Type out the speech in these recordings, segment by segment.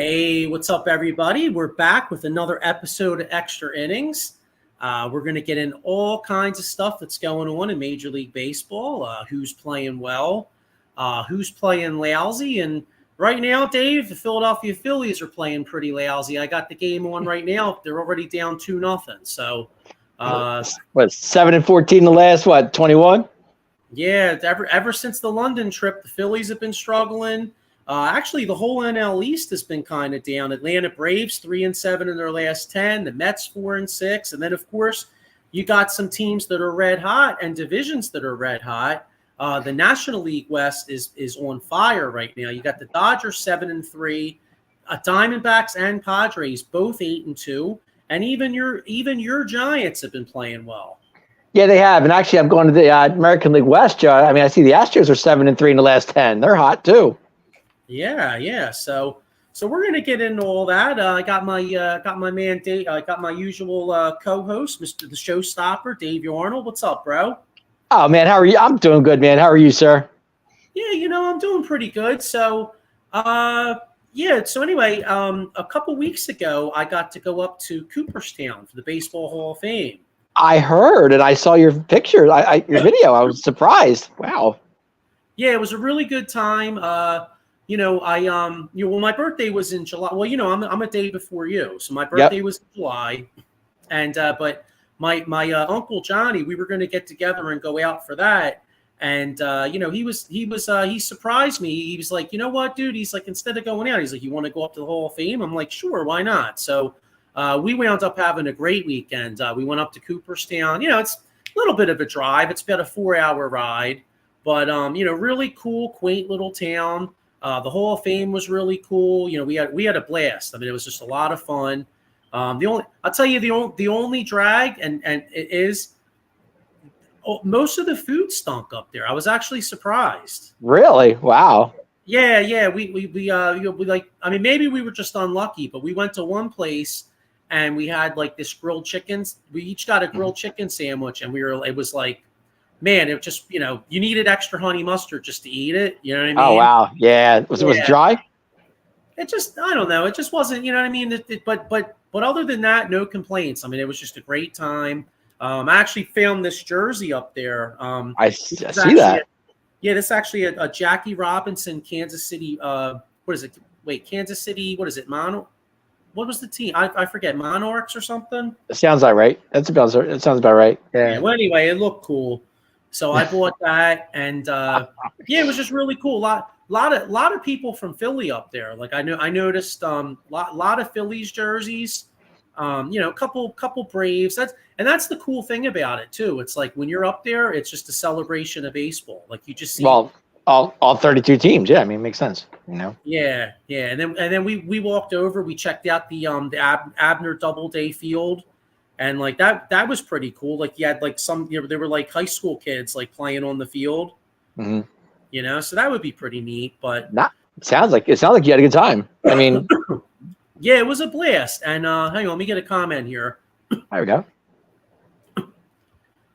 Hey, what's up, everybody? We're back with another episode of Extra Innings. We're going to get in all kinds of stuff that's going on in Major League Baseball, who's playing well, who's playing lousy. And right now, Dave, the Philadelphia Phillies are playing pretty lousy. I got the game on right now. They're already down 2-0. So, what, 7-14 the last, 21? Yeah, ever since the London trip, the Phillies have been struggling. Actually, the whole NL East has been kind of down. Atlanta Braves 3-7 in their last 10. The Mets 4-6, and then of course you got some teams that are red hot and divisions that are red hot. The National League West is on fire right now. You got the Dodgers 7-3, Diamondbacks and Padres both 8-2, and even your Giants have been playing well. Yeah, they have. And actually, I'm going to the American League West, Joe. I mean, I see the Astros are 7-3 in the last 10. They're hot too. Yeah. So we're gonna get into all that. I got my man Dave. I got my usual co-host, Mr. the Showstopper, Dave Arnold. What's up, bro? Oh man, how are you? I'm doing good, man. How are you, sir? Yeah, I'm doing pretty good. So, yeah. So anyway, a couple weeks ago, I got to go up to Cooperstown for the Baseball Hall of Fame. I heard and I saw your picture, your video. I was surprised. Wow. Yeah, it was a really good time. Well, my birthday was in July. Well, I'm a day before you, so my birthday was in July, and but my Uncle Johnny, we were going to get together and go out for that, and he surprised me. He was like, you know what, dude? He's like, instead of going out, he's like, you want to go up to the Hall of Fame? I'm like, sure, why not? So we wound up having a great weekend. We went up to Cooperstown. It's a little bit of a drive. It's about a 4-hour ride, but really cool, quaint little town. The Hall of Fame was really cool. We had a blast. I mean, it was just a lot of fun. I'll tell you the only drag, and it is most of the food stunk up there. I was actually surprised. Really? Wow. Yeah. We like. I mean, maybe we were just unlucky, but we went to one place and we had like this grilled chickens. We each got a grilled chicken sandwich, and it was like, man, it just, you needed extra honey mustard just to eat it. You know what I mean? Oh, wow. Yeah. Was it dry? It just, I don't know. It just wasn't, you know what I mean? But other than that, no complaints. I mean, it was just a great time. I actually found this jersey up there. I see that. This is actually a Jackie Robinson, Kansas City. What is it? Wait, Kansas City. What is it? What was the team? I forget. Monarchs or something? It sounds like right. That sounds about right. Yeah. Well, anyway, it looked cool. So I bought that, and it was just really cool. A lot of people from Philly up there. Like I noticed lot of Phillies jerseys. Couple Braves. That's the cool thing about it too. It's like when you're up there, it's just a celebration of baseball. Like you just see all 32 teams. Yeah, I mean, it makes sense. Yeah. And then we walked over. We checked out the Abner Doubleday Field. And like that was pretty cool. Like you had like they were like high school kids like playing on the field. Mm-hmm. So that would be pretty neat. But it sounds like you had a good time. I mean, yeah, it was a blast. And hang on, let me get a comment here. There we go.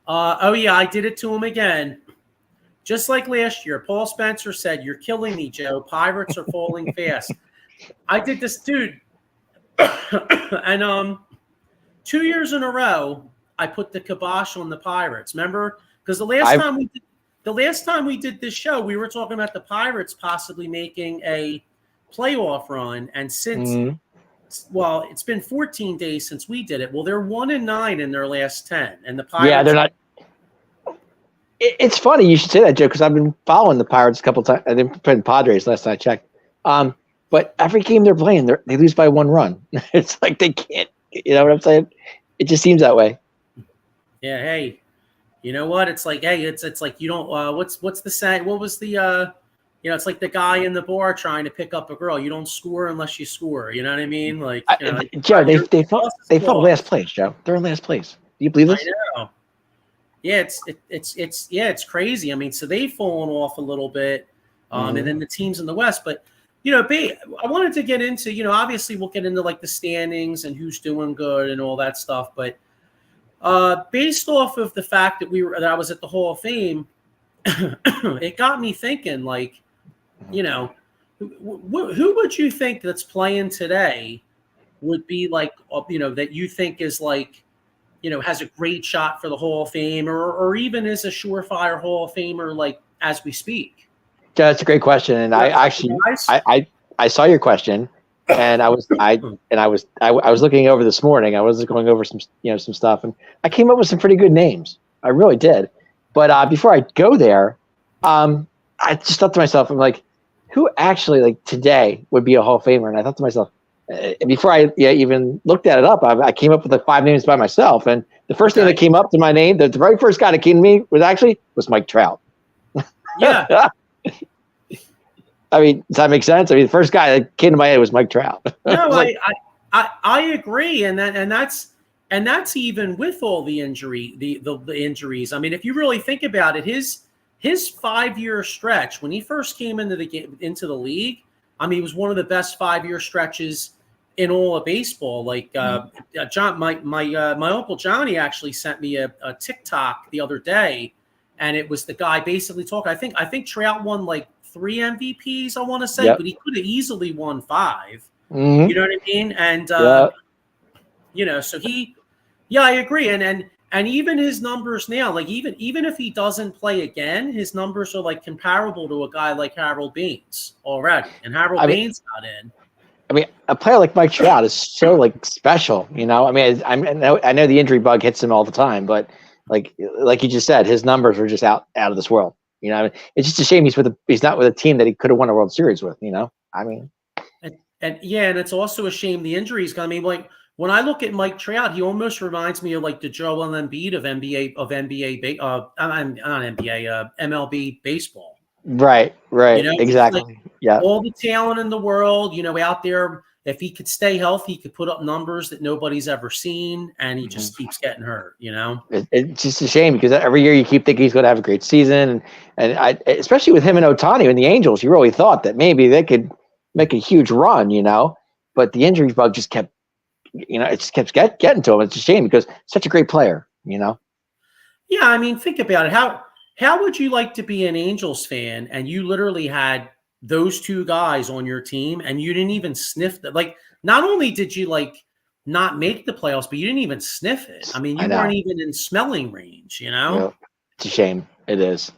Oh yeah, I did it to him again. Just like last year, Paul Spencer said, "You're killing me, Joe. Pirates are falling fast." I did this, dude, and 2 years in a row, I put the kibosh on the Pirates. Remember? Because the last time we did this show, we were talking about the Pirates possibly making a playoff run. And since, well, it's been 14 days since we did it. Well, they're 1-9 in their last 10, and the Pirates. Yeah, they're not. It's funny you should say that, Joe, because I've been following the Pirates a couple times. I didn't play the Padres last time I checked. But every game they're playing, they lose by 1 run. It's like they can't. You know what I'm saying? It just seems that way. Yeah. Hey, you know what? It's like, hey, it's like you don't. What's the saying? What was the? It's like the guy in the bar trying to pick up a girl. You don't score unless you score. You know what I mean? Like, Joe, they fell last place. Joe, they're in last place. Do you believe this? I know. Yeah, it's crazy. I mean, so they've fallen off a little bit, and then the teams in the West, but. I wanted to get into, obviously we'll get into like the standings and who's doing good and all that stuff. But based off of the fact that I was at the Hall of Fame, it got me thinking, like, who would you think that's playing today would be like, that you think is like, has a great shot for the Hall of Fame, or even is a surefire Hall of Famer, like as we speak? Yeah, that's a great question, and I actually I saw your question, and I was looking over this morning. I was going over some some stuff, and I came up with some pretty good names. I really did. But before I go there, I just thought to myself, I'm like, who actually like today would be a Hall of Famer? And I thought to myself, before I even looked at it up, I came up with like 5 names by myself, and the first thing that came up to my name, the very first guy that came to me was Mike Trout. Yeah. I mean, does that make sense? I mean, the first guy that came to my head was Mike Trout. No, I agree, and that's even with all the injuries. I mean, if you really think about it, his 5-year stretch when he first came into the league, I mean, it was one of the best 5-year stretches in all of baseball. Like John, my uncle Johnny actually sent me a TikTok the other day, and it was the guy basically talking. I think Trout won like 3 MVPs, I want to say, but he could have easily won 5. Mm-hmm. You know what I mean? And so I agree. And even his numbers now, like even if he doesn't play again, his numbers are like comparable to a guy like Harold Baines already. And Harold Baines got in. I mean, a player like Mike Trout is so like special, I mean, I know the injury bug hits him all the time, but like you just said, his numbers are just out of this world. I mean, it's just a shame he's not with a team that he could have won a World Series with. I mean, and it's also a shame the injuries. I mean, like when I look at Mike Trout, he almost reminds me of like the Joel Embiid of MLB baseball. Right, exactly. Yeah, all the talent in the world, out there. If he could stay healthy, he could put up numbers that nobody's ever seen, and he just keeps getting hurt. It's just a shame because every year you keep thinking he's going to have a great season, and especially with him and Ohtani and the Angels, you really thought that maybe they could make a huge run, but the injury bug just kept, it just kept getting to him. It's a shame because such a great player, Yeah, I mean, think about it. How would you like to be an Angels fan and you literally had those 2 guys on your team and you didn't even sniff that? Like, not only did you like not make the playoffs, but you didn't even sniff it. I mean, you weren't even in smelling range, Yeah, it's a shame. It is.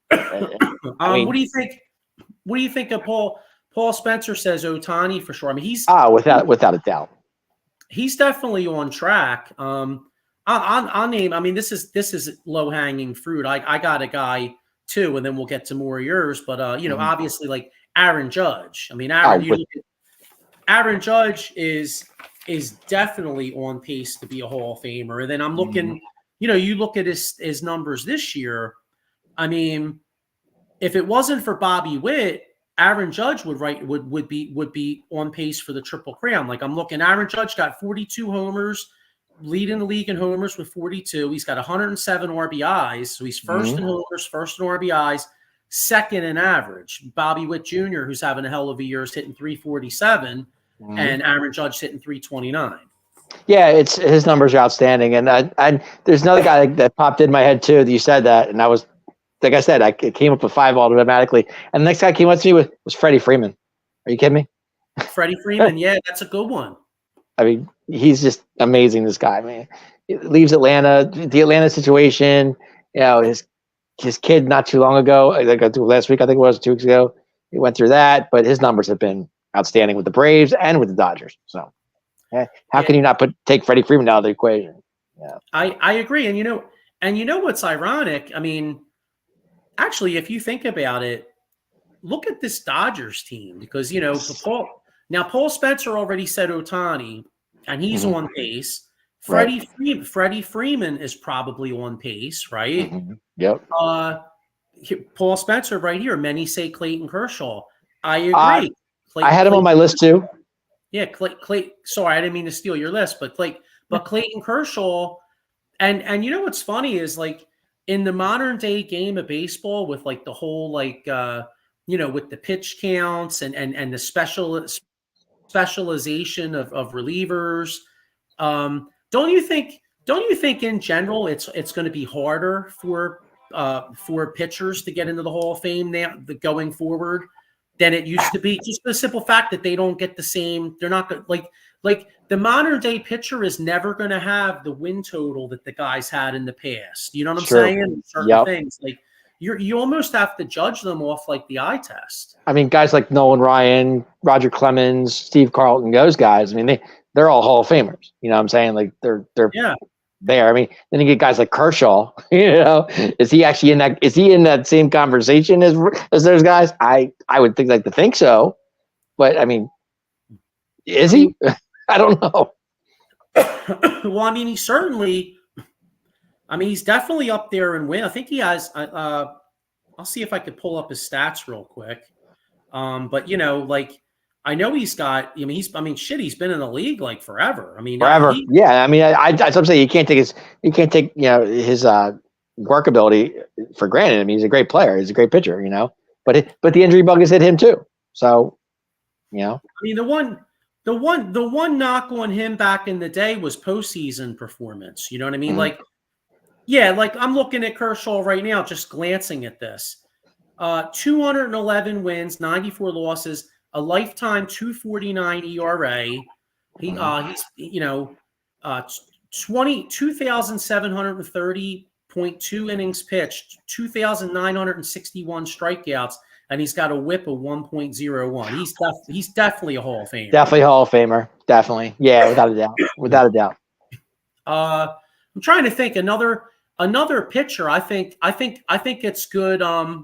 I mean, what do you think? What do you think of Paul Spencer says Ohtani for sure? I mean, he's without a doubt. He's definitely on track. I'll name. I mean, this is low hanging fruit. I got a guy too, and then we'll get to more of yours. But obviously, like Aaron Judge. I mean, Aaron Judge is definitely on pace to be a Hall of Famer. And then I'm looking. You look at his numbers this year. I mean, if it wasn't for Bobby Witt, Aaron Judge would be on pace for the Triple Crown. Like I'm looking, Aaron Judge got 42 homers, leading the league in homers with 42. He's got 107 RBIs, so he's first in homers, first in RBIs, second in average. Bobby Witt Jr., who's having a hell of a year, is hitting 347, and Aaron Judge hitting 329. Yeah, his numbers are outstanding, and there's another guy that popped in my head too. That you said that, and I was. Like I said, it came up with 5 automatically. And the next guy came up to me was Freddie Freeman. Are you kidding me? Freddie Freeman, yeah, that's a good one. I mean, he's just amazing, this guy, man. He leaves Atlanta, the Atlanta situation, his kid not too long ago, last week, I think it was 2 weeks ago, he went through that, but his numbers have been outstanding with the Braves and with the Dodgers. So how can you not take Freddie Freeman out of the equation? Yeah. I agree. And you know what's ironic? I mean, actually, if you think about it, look at this Dodgers team because, Paul Spencer already said Ohtani, and he's on pace. Freddie Freeman is probably on pace, right? Yep. Paul Spencer right here. Many say Clayton Kershaw. I agree. I had him on my list too. Yeah, sorry, I didn't mean to steal your list, but Clayton Kershaw, and what's funny is like, in the modern day game of baseball with like the whole like with the pitch counts and the specialization of relievers, don't you think in general it's going to be harder for pitchers to get into the Hall of Fame now going forward than it used to be. Just the simple fact that they don't get the same. They're not good. Like the modern day pitcher is never going to have the win total that the guys had in the past. You know what I'm saying? Certain things like you almost have to judge them off like the eye test. I mean, guys like Nolan Ryan, Roger Clemens, Steve Carlton, those guys. I mean, they're all Hall of Famers. You know what I'm saying? Like they're there. I mean, then you get guys like Kershaw. You know, is he actually in that? Is he in that same conversation as those guys? I would like to think so, but I mean, is he? I don't know. Well, I mean, he's definitely up there in win. I think he has. I'll see if I could pull up his stats real quick. But you know, like I know he's got. He's been in the league like forever. I mean, forever. Yeah. I mean, I'm saying you can't take his workability for granted. I mean, he's a great player. He's a great pitcher. You know, but the injury bug has hit him too. So, you know, I mean, the one knock on him back in the day was postseason performance. You know what I mean? Mm-hmm. Like, yeah, like I'm looking at Kershaw right now, just glancing at this. 211 wins, 94 losses, a lifetime 249 ERA. He's 2,730.2 innings pitched, 2,961 strikeouts. And he's got a whip of 1.01. He's definitely a Hall of Famer. Definitely Hall of Famer. Definitely. Yeah, without a doubt. Without a doubt. I'm trying to think another pitcher. I think it's good. I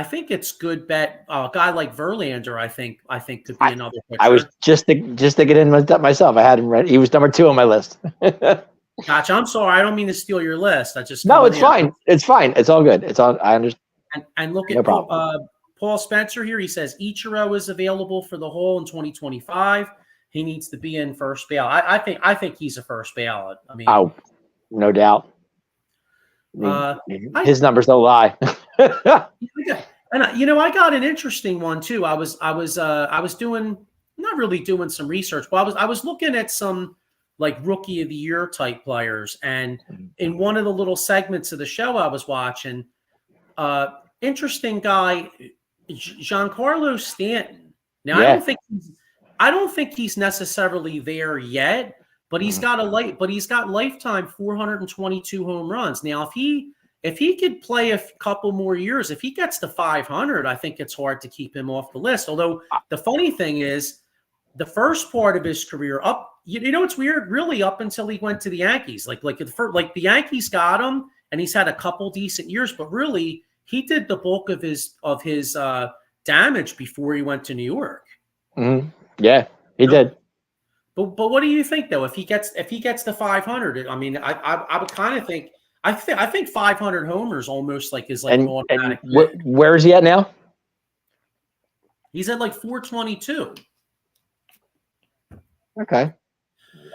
think it's good bet. A guy like Verlander, I think could be another pitcher. I was just thinking in myself. I had him ready. He was number 2 on my list. Gotcha. I'm sorry. I don't mean to steal your list. No, it's fine. It's fine. It's all good. It's all. I understand. And look at Paul Spencer here. He says Ichiro is available for the hole in 2025. He needs to be in first ballot. I think he's a first ballot. I mean, no doubt. His numbers don't lie. And I got an interesting one too. I was doing not really doing some research, but I was looking at some like rookie of the year type players, and in one of the little segments of the show I was watching. Interesting guy, Giancarlo Stanton. Now, yeah. I don't think he's necessarily there yet, but he's got lifetime 422 home runs. Now, if he could play a couple more years, if he gets to 500, I think it's hard to keep him off the list. Although the funny thing is, the first part of his career it's weird, really up until he went to the Yankees. Like the Yankees got him. And he's had a couple decent years, but really he did the bulk of his damage before he went to New York. Mm-hmm. Yeah, he did. But what do you think though? If he gets to 500, I mean, I would kind of think I think 500 homers almost like is like an automatic. Where is he at now? He's at like 422. Okay,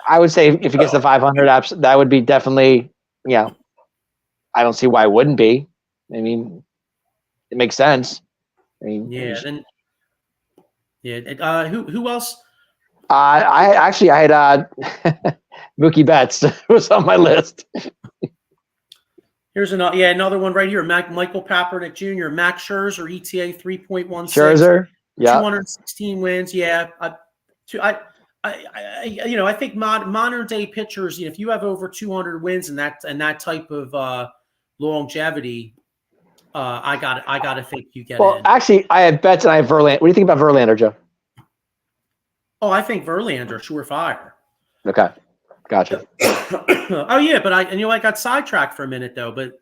I would say if he gets to 500, that would be definitely I don't see why it wouldn't be. I mean, it makes sense. I mean, who else? I had Mookie Betts was on my list. Here's another one right here. Michael Kaepernick Jr., Max Scherzer, ETA 3.16. Scherzer, 216 wins. Yeah, I think modern day pitchers. If you have over 200 wins and that type of longevity, I got to think you get in. Well, actually, I have Betts and I have Verlander. What do you think about Verlander, Joe? Oh, I think Verlander, surefire. Okay, gotcha. Oh yeah, but I got sidetracked for a minute though. But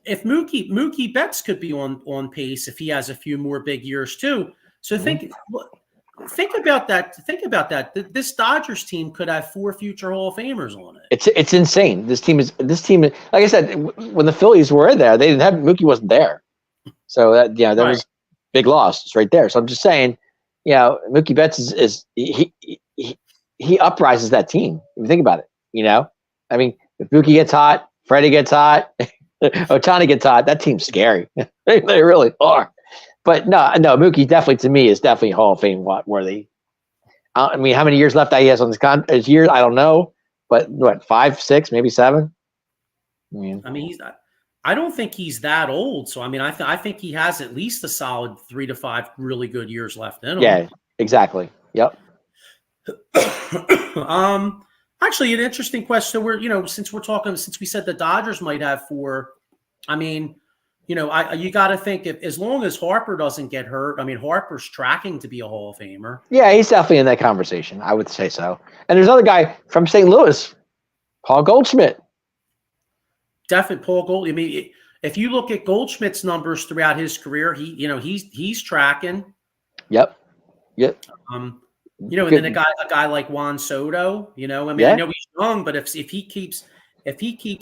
if Mookie Betts could be on pace if he has a few more big years too. So think about that. Think about that. This Dodgers team could have 4 future Hall of Famers on it. It's insane. This team, like I said, when the Phillies were in there, they didn't have Mookie wasn't there. So that was big loss. It's right there. So I'm just saying, Mookie Betts is he uprises that team. If you think about it, I mean, if Mookie gets hot, Freddie gets hot, Ohtani gets hot, that team's scary. They really are. But no, Mookie definitely to me is definitely Hall of Fame worthy. I mean, how many years left he has on his years? I don't know, but what, 5, 6, maybe 7? I mean, he's not. I don't think he's that old. So I mean, I think he has at least a solid 3 to 5 really good years left in him. Yeah, exactly. Yep. Actually, an interesting question. So since we said the Dodgers might have 4, I mean, you got to think as long as Harper doesn't get hurt. I mean, Harper's tracking to be a Hall of Famer. Yeah, he's definitely in that conversation. I would say so. And there's another guy from St. Louis, Paul Goldschmidt. Definitely Paul Gold. I mean, if you look at Goldschmidt's numbers throughout his career, he's tracking. Yep. And then a guy like Juan Soto. I mean, I know he's young, but if he keeps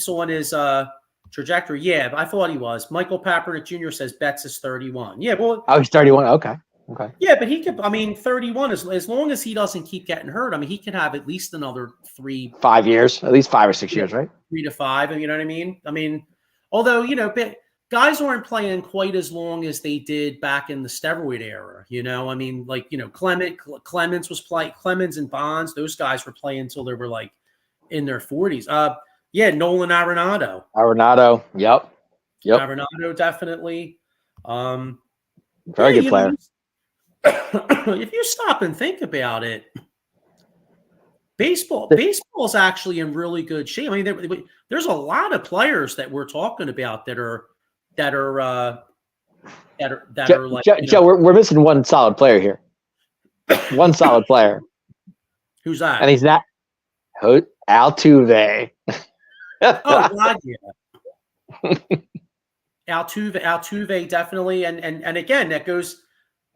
on his trajectory, yeah, I thought he was. Michael Papernick Jr. says Betts is 31. Yeah, well, he's 31. Okay. Yeah, but he could. I mean, 31 as long as he doesn't keep getting hurt. I mean, he can have at least another 5 years, at least 5 or 6 years, right? 3 to 5. You know what I mean? I mean, although guys aren't playing quite as long as they did back in the steroid era. I mean, like Clemens was playing. Clemens and Bonds, those guys were playing until they were like in their 40s. Nolan Arenado. Yep. Arenado definitely. Very good player. If you stop and think about it, baseball is actually in really good shape. I mean, there's a lot of players that we're talking about that are like Joe. We're missing one solid player here. One solid player. Who's that? And he's not Altuve. Oh God, yeah. Altuve definitely, and again that goes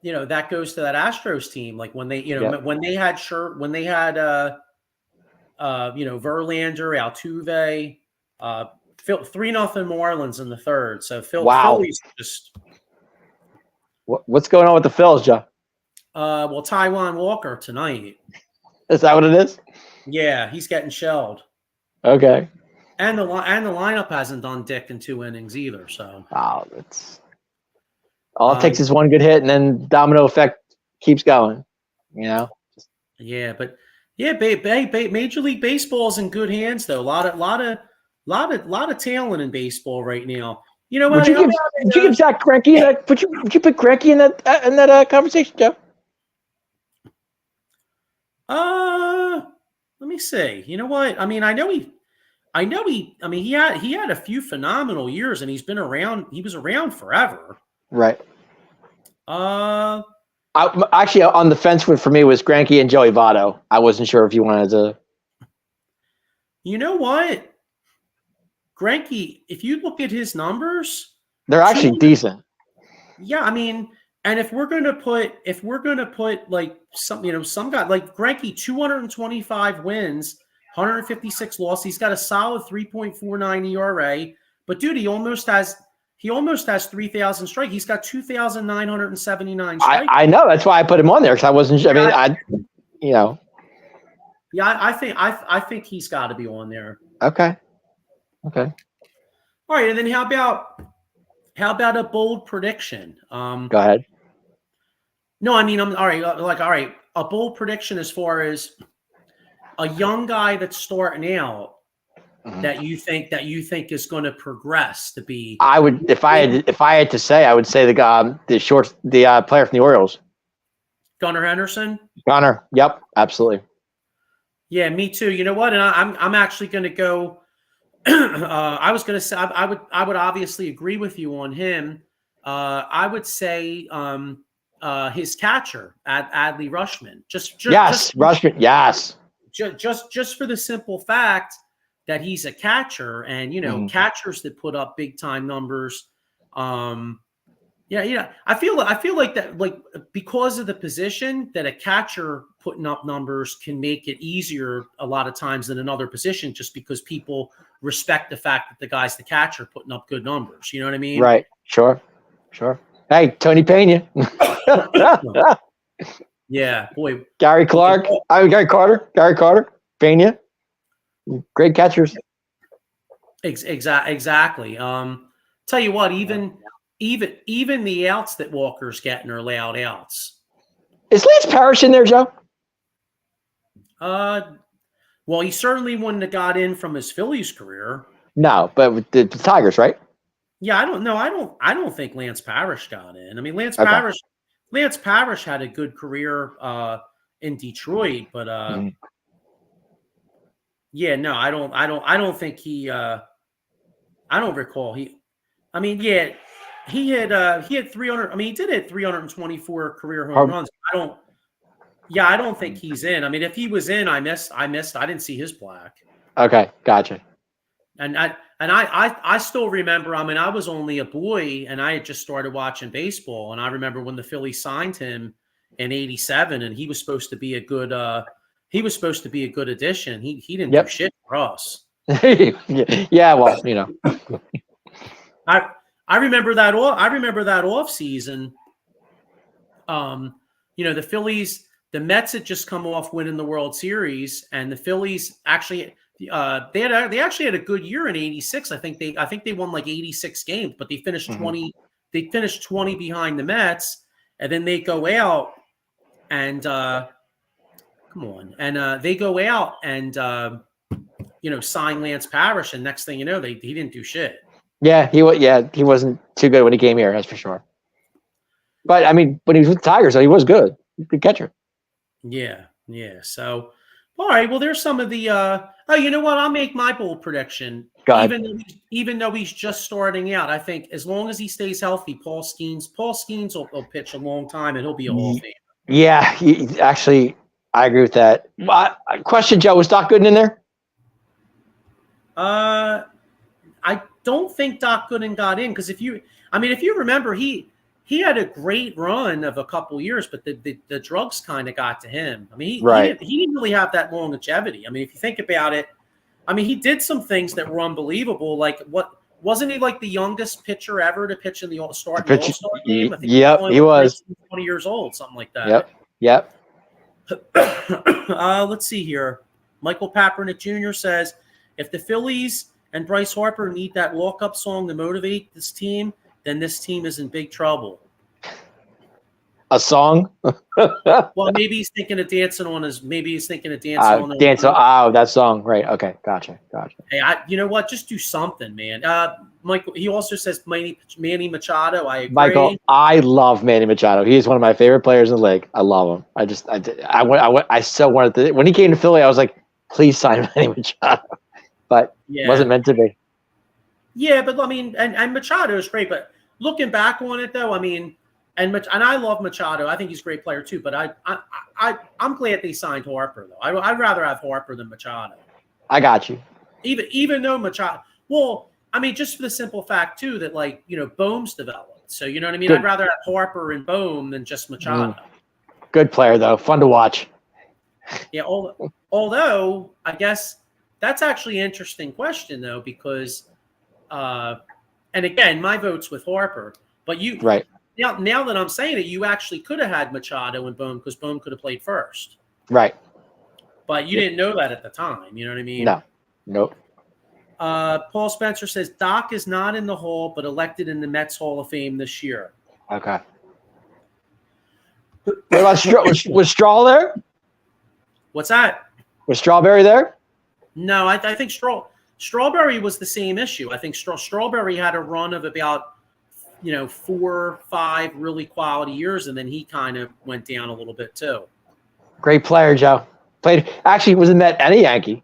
to that Astros team. Like when they when they had Verlander, Altuve, 3-0 Marlins in the third. So Phillies just. What's going on with the Phils, Joe? Well, Taijuan Walker tonight. Is that what it is? Yeah, he's getting shelled. Okay. And the lineup hasn't done dick in 2 innings either. So that's all it takes is one good hit, and then domino effect keeps going. Yeah, but Major League Baseball is in good hands though. A lot of talent in baseball right now. You know what? Would you give Zach Greinke that? Would you put Greinke in that conversation, Joe? Let me see. You know what? I mean, I mean, he had a few phenomenal years, and he's been around. He was around forever. Right. Actually, on the fence for me was Greinke and Joey Votto. I wasn't sure if you wanted to. You know what? Greinke, if you look at his numbers, they're actually decent. Yeah, I mean, and if we're gonna put like some guy like Greinke, 225 wins, 156 losses. He's got a solid 3.49 ERA. But dude, he almost has 3,000 strikes. He's got 2,979 strikes. I know. That's why I put him on there because I wasn't sure. Yeah, I think he's got to be on there. Okay. All right, and then how about a bold prediction? Go ahead. No, I mean, all right. A bold prediction as far as a young guy that's starting out that you think is going to progress to be. I would, if I had to say, I would say the player from the Orioles, Gunnar Henderson. Gunnar, yep, absolutely. Yeah, me too. You know what? And I'm actually going to go. I was going to say I would obviously agree with you on him. I would say his catcher, Adley Rutschman. Rutschman. Yes. Just for the simple fact that he's a catcher, and catchers that put up big time numbers. I feel like that, like, because of the position, that a catcher putting up numbers can make it easier a lot of times than another position, just because people respect the fact that the guy's the catcher putting up good numbers. You know what I mean? Right. Sure. Hey, Tony Pena. Yeah, boy. Gary Carter, Pena. Great catchers. Exactly. Tell you what, even the outs that Walker's getting are loud outs. Is Lance Parrish in there, Joe? Well, he certainly wouldn't have got in from his Phillies career. No, but with the Tigers, right? Yeah, I don't know. I don't think Lance Parrish got in. I mean, Okay. Lance Parrish had a good career in Detroit, but yeah, no, I don't think he I don't recall he I mean, yeah, he had 300 I mean, he did hit 324 career home runs. I don't think he's in. I mean, if he was in, I missed. I didn't see his plaque. Okay, gotcha. And I still remember. I mean, I was only a boy, and I had just started watching baseball. And I remember when the Phillies signed him in '87, and he was supposed to be a good. He was supposed to be a good addition. He didn't do shit for us. Yeah, well, you know. I remember that. I remember that off season. You know, the Mets had just come off winning the World Series, and the Phillies actually. They actually had a good year in '86. I think they won like 86 games, but they finished 20. They finished 20 behind the Mets, and then they go out and they go out and sign Lance Parrish, and next thing you know, he didn't do shit. Yeah, he wasn't too good when he came here, that's for sure. But I mean, when he was with the Tigers, though, he was good. Good catcher. Yeah. So, all right. Well, there's some of the. You know what? I'll make my bold prediction. Go ahead. Even though he's just starting out, I think as long as he stays healthy, Paul Skeens will pitch a long time, and he'll be a Hall of Famer. Yeah, actually, I agree with that. Question, Joe: was Doc Gooden in there? I don't think Doc Gooden got in because if you remember, he had a great run of a couple years, but the drugs kind of got to him. I mean, he didn't really have that longevity. I mean, if you think about it, I mean, he did some things that were unbelievable. Like wasn't he like the youngest pitcher ever to pitch in the All-Star game? I think he was 20 years old, something like that. Yep. Let's see here. Michael Papernick Jr. says, if the Phillies and Bryce Harper need that walk-up song to motivate this team, then this team is in big trouble. A song? Well, maybe he's thinking of dancing on his. Maybe he's thinking of dancing on. That song, right? Okay, gotcha. Hey, you know what? Just do something, man. Michael. He also says Manny Machado. I agree. Michael, I love Manny Machado. He's one of my favorite players in the league. I love him. I so wanted to. When he came to Philly, I was like, please sign Manny Machado, but it wasn't meant to be. Yeah, but I mean, and Machado is great, but looking back on it, though, I mean. And I love Machado. I think he's a great player too. But I'm glad they signed Harper though. I'd rather have Harper than Machado. I got you. Even though Machado. Well, I mean, just for the simple fact too that Bohm's developed. So you know what I mean. I'd rather have Harper and Bohm than just Machado. Good player though. Fun to watch. Yeah. Although I guess that's actually an interesting question though because, and again, my vote's with Harper. But you right. Now that I'm saying it, you actually could have had Machado and Bohm because Bohm could have played first. Right. But you didn't know that at the time. You know what I mean? No. Nope. Paul Spencer says Doc is not in the Hall, but elected in the Mets Hall of Fame this year. Okay. What about was Straw there? What's that? Was Strawberry there? No, I think Strawberry was the same issue. I think Strawberry had a run of about 4 or 5 really quality years, and then he kind of went down a little bit too. Great player, Joe. Actually was a Met and a Yankee.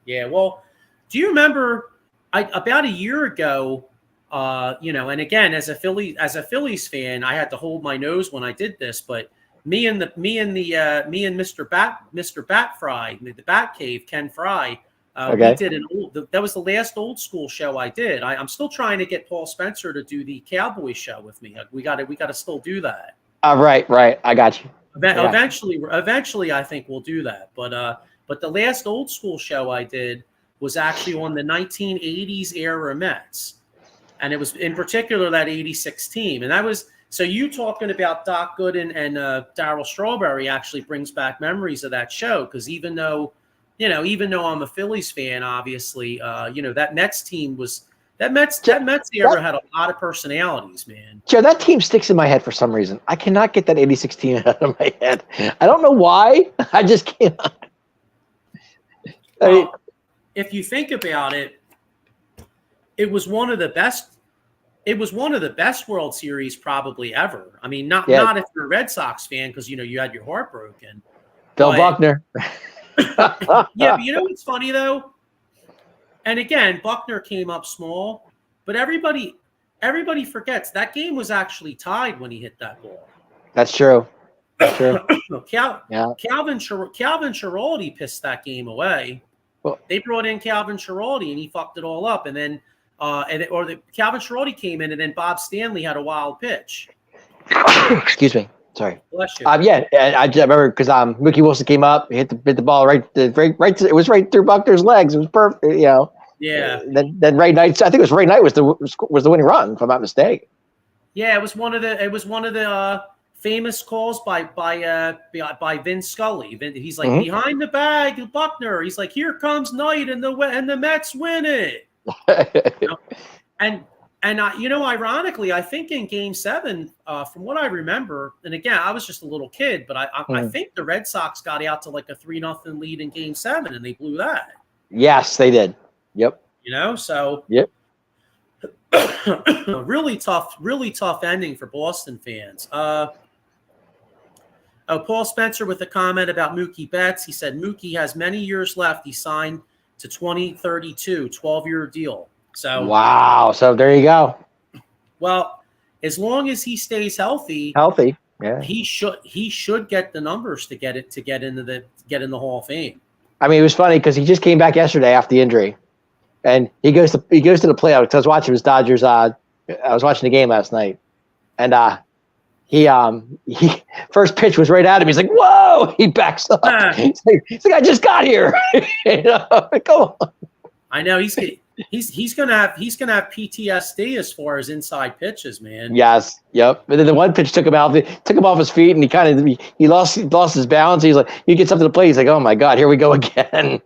Yeah, well, do you remember about a year ago? And again, as a Phillies fan, I had to hold my nose when I did this, but me and Mr. Bat Fry, the Bat Cave, Ken Fry. We did that was the last old school show I did. I'm still trying to get Paul Spencer to do the Cowboy show with me. We got to still do that. Right. I got you. Eventually, I think we'll do that. But the last old school show I did was actually on the 1980s era Mets, and it was in particular that '86 team. And that was so you talking about Doc Gooden and Darryl Strawberry actually brings back memories of that show because even though I'm a Phillies fan, obviously, that Mets team was that Mets era had a lot of personalities, man. Joe, that team sticks in my head for some reason. I cannot get that '86 team out of my head. I don't know why. I just cannot. Well, if you think about it, it was one of the best. It was one of the best World Series probably ever. I mean, not if you're a Red Sox fan because you had your heart broken. Bill Buckner. Yeah, but you know what's funny though? And again, Buckner came up small, but everybody forgets that game was actually tied when he hit that ball. That's true. That's true. Calvin Schiraldi pissed that game away. Well, they brought in Calvin Schiraldi and he fucked it all up, and then Calvin Schiraldi came in, and then Bob Stanley had a wild pitch. Excuse me. Sorry. Bless you. Yeah, I remember because Mookie Wilson came up, hit the ball right. It was right through Buckner's legs. It was perfect. Yeah. Then Ray Knight. I think it was Ray Knight was the winning run, if I'm not mistaken. Yeah, it was one of the famous calls by Vin Scully. He's like behind the bag, Buckner. He's like, here comes Knight, and the Mets win it. And ironically, I think in Game 7, from what I remember, and again, I was just a little kid, but I think the Red Sox got out to like a 3-0 lead in Game 7, and they blew that. Yes, they did. Yep. So yep. really tough ending for Boston fans. Paul Spencer with a comment about Mookie Betts. He said Mookie has many years left. He signed to 2032, 12-year deal. So wow. So there you go. Well, as long as he stays healthy, yeah, he should get the numbers to get in the Hall of Fame. I mean, it was funny because he just came back yesterday after the injury, and he goes to the playoffs. Because I was watching his Dodgers. I was watching the game last night, and he first pitch was right at him. He's like, "Whoa!" He backs up. He's like, "I just got here." Come on. I know he's gonna have PTSD as far as inside pitches, man. Yes. Yep. But then the one pitch took him off his feet, and he lost his balance. He's like, he gets up to the plate. He's like, oh my God, here we go again.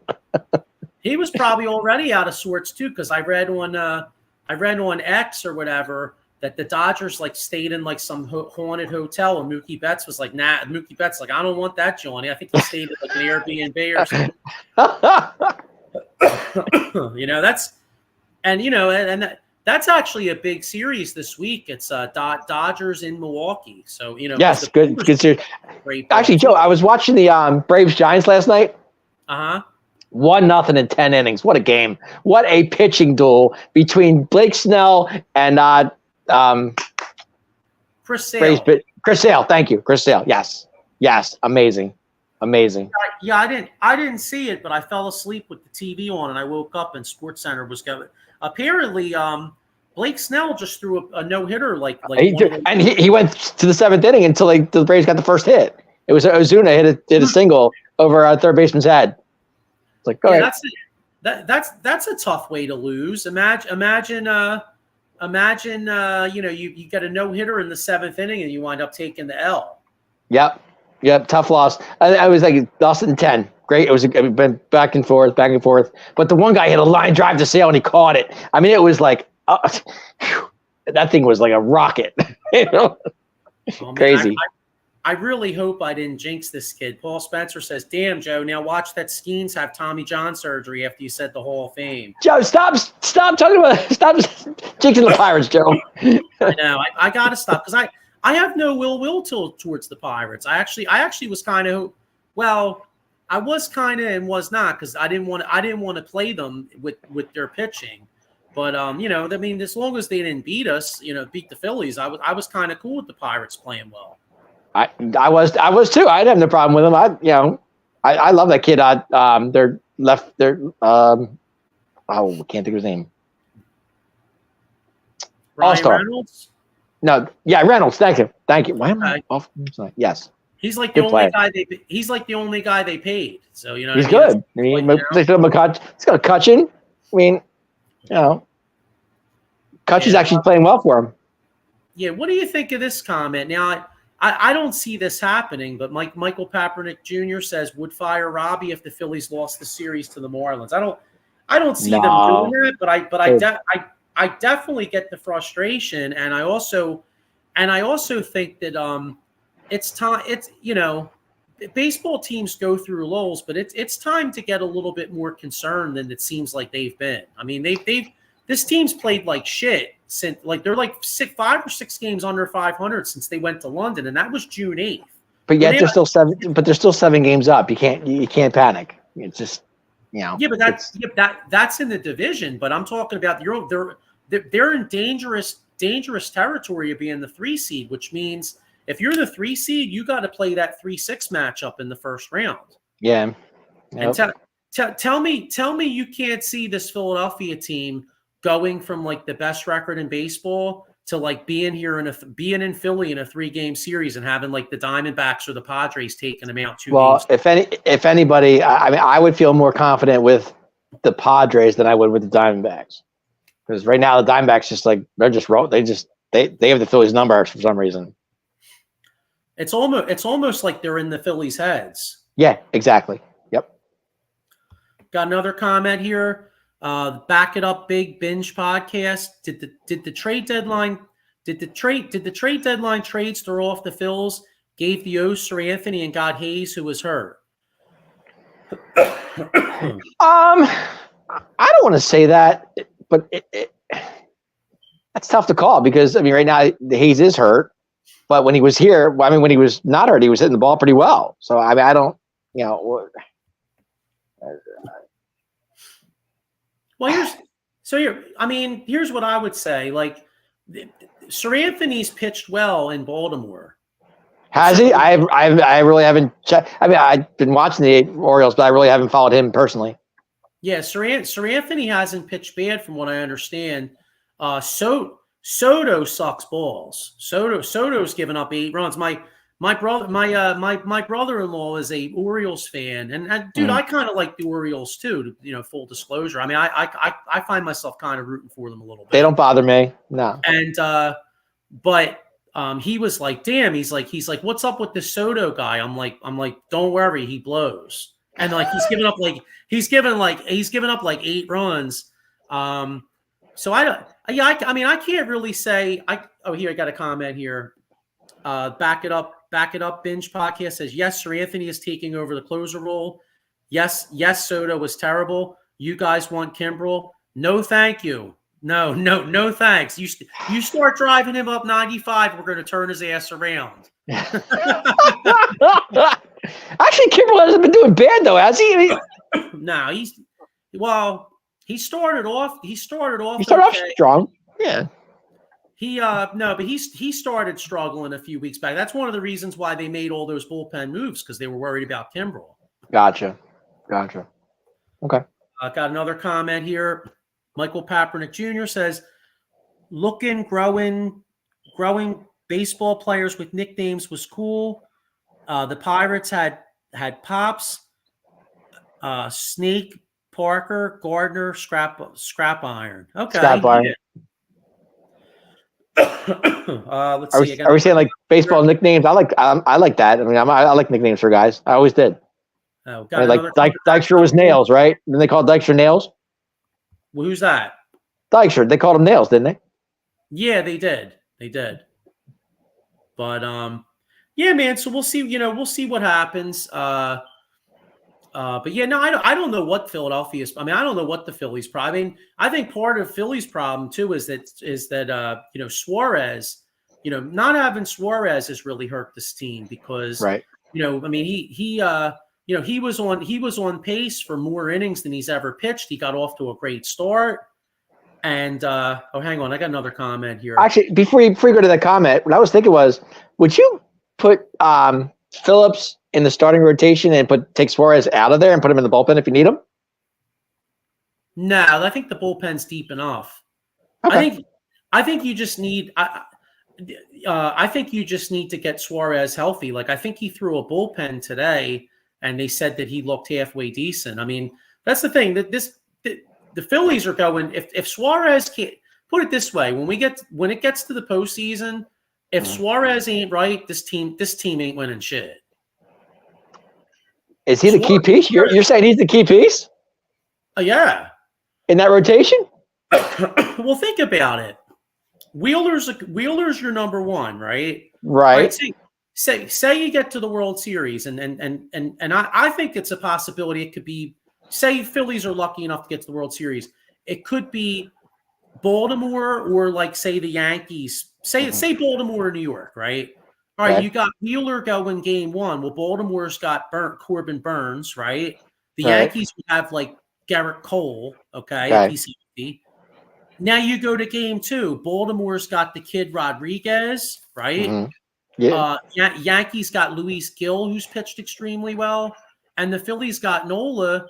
He was probably already out of sorts too, because I read on X or whatever that the Dodgers like stayed in like some haunted hotel, and Mookie Betts was like, nah. Mookie Betts like, I don't want that, Johnny. I think he stayed at like an Airbnb or something. That's actually a big series this week. It's Dodgers in Milwaukee. So yes, good series. Actually, Joe, I was watching the Braves Giants last night. 1-0 in 10 innings. What a game! What a pitching duel between Blake Snell and Chris Sale. Chris Sale, thank you, Chris Sale. Yes, amazing. Yeah, I didn't see it, but I fell asleep with the TV on, and I woke up and SportsCenter was going. Apparently, Blake Snell just threw a no-hitter he went to the 7th inning until the Braves got the first hit. It was Ozuna hit a single over third baseman's head. It's like, go ahead. That's a tough way to lose. Imagine you get a no-hitter in the 7th inning and you wind up taking the L. Yep, tough loss. I was like lost in 10. Great. It been back and forth. But the one guy hit a line drive to Sale and he caught it. I mean, it was like that thing was like a rocket. Crazy. I really hope I didn't jinx this kid. Paul Spencer says, "Damn, Joe. Now watch that Skeens have Tommy John surgery after you said the Hall of Fame." Joe, stop talking about stop jinxing the Pirates, Joe. I know. I gotta stop because I have no ill will towards the Pirates. I actually was kind of, I was kind of and was not because I didn't want to play them with their pitching. But I mean, as long as they didn't beat us, beat the Phillies, I was kind of cool with the Pirates playing well. I was too. I didn't have no problem with them. I love that kid. I can't think of his name. All-Star. Reynolds? No, yeah, Reynolds. Thank you. Why am I off? Yes. He's like the only guy he's like the only guy they paid. So he's good. He's got McCutchen. I mean, Cutchen's actually playing well for him. Yeah. What do you think of this comment? Now, I don't see this happening, but Michael Papernick Jr. says would fire Robbie if the Phillies lost the series to the Marlins. I don't see them doing that, but I definitely get the frustration, and I also think that it's time. It's baseball teams go through lulls, but it's time to get a little bit more concerned than it seems like they've been. I mean, they've this team's played like shit since like they're like 5 or 6 games under 500 since they went to London, and that was June 8th. But yet they're still 7. But they're still 7 games up. You can't panic. It's just Yeah, but that's in the division. But I'm talking about they're in dangerous territory of being the 3 seed, which means if you're the 3 seed, you got to play that 3-6 matchup in the first round. Yeah. Yep. And tell me you can't see this Philadelphia team going from like the best record in baseball to like being in Philly in a 3-game series and having like the Diamondbacks or the Padres taking them out 2 games. If anybody, I mean, I would feel more confident with the Padres than I would with the Diamondbacks, because right now the Diamondbacks just like they have the Phillies number for some reason. It's almost like they're in the Phillies' heads. Yeah, exactly. Yep. Got another comment here. Back it up, Big Binge podcast. Did the trade deadline trades throw off the Phils? Gave the O's for Anthony and got Hayes, who was hurt. I don't want to say that, but that's tough to call because I mean, right now Hayes is hurt, but when he was here, I mean, when he was not hurt, he was hitting the ball pretty well. So I mean, I don't, Well, here's what I would say. Like, Sir Anthony's pitched well in Baltimore. Has he? I really haven't checked. I mean, I've been watching the Orioles, but I really haven't followed him personally. Yeah, Sir Anthony hasn't pitched bad from what I understand. Soto sucks balls. Soto's given up 8 runs. My brother-in-law is a Orioles fan, and dude, I kind of like the Orioles too. Full disclosure. I mean, I find myself kind of rooting for them a little bit. They don't bother me, no. And but he was like, damn. He's like, what's up with this Soto guy? I'm like, don't worry, he blows. And like he's given up like 8 runs. So I mean, I can't really say. Here I got a comment here. Back it up. Binge podcast says, yes, Sir Anthony is taking over the closer role. Yes, Soto was terrible. You guys want Kimbrel? No, thank you. No, thanks. You start driving him up 95, we're going to turn his ass around. Actually, Kimbrel hasn't been doing bad though, has he? No, he started off strong. Yeah. But he started struggling a few weeks back. That's one of the reasons why they made all those bullpen moves, because they were worried about Kimbrel. Gotcha. Okay. Got another comment here. Michael Papernick Jr. says, growing baseball players with nicknames was cool. The Pirates had Pops, Snake, Parker, Gardner, Scrap Iron. Okay. Scrap Iron. Let's see. Are we saying like baseball nicknames? I like that. I mean, I like nicknames for guys. I always did. Dykstra was Nails, right? Didn't they call Dykstra Nails? Well, who's that? Dykstra. They called him Nails, didn't they? Yeah, they did. But yeah, man. So we'll see. We'll see what happens. But yeah, no, I don't know what Philadelphia's. I mean, I don't know what the Phillies problem. I mean, I think part of Philly's problem too is that Suarez, not having Suarez has really hurt this team because, right. I mean, he was on pace for more innings than he's ever pitched. He got off to a great start. And hang on, I got another comment here. Actually, before you go to that comment, what I was thinking was, would you put Phillips in the starting rotation and take Suarez out of there and put him in the bullpen if you need him? No, I think the bullpen's deep enough. Okay. I think you just need. I think you just need to get Suarez healthy. Like I think he threw a bullpen today, and they said that he looked halfway decent. I mean, that's the thing that the Phillies are going. If Suarez can't, put it this way, when it gets to the postseason, if Suarez ain't right, this team ain't winning shit. Is he the key piece? You're saying he's the key piece? Yeah. In that rotation? Well, think about it. Wheeler's your number one, right? Right. Say you get to the World Series, and I think it's a possibility. It could be, say Phillies are lucky enough to get to the World Series. It could be Baltimore or like say the Yankees, say Baltimore or New York, right? All right, you got Wheeler going game one. Well, Baltimore's got Corbin Burns, right? The Yankees would have like Garrett Cole, okay, if he's healthy. Now you go to game two. Baltimore's got the kid Rodriguez, right? Yeah. Yankees got Luis Gill, who's pitched extremely well, and the Phillies got Nola.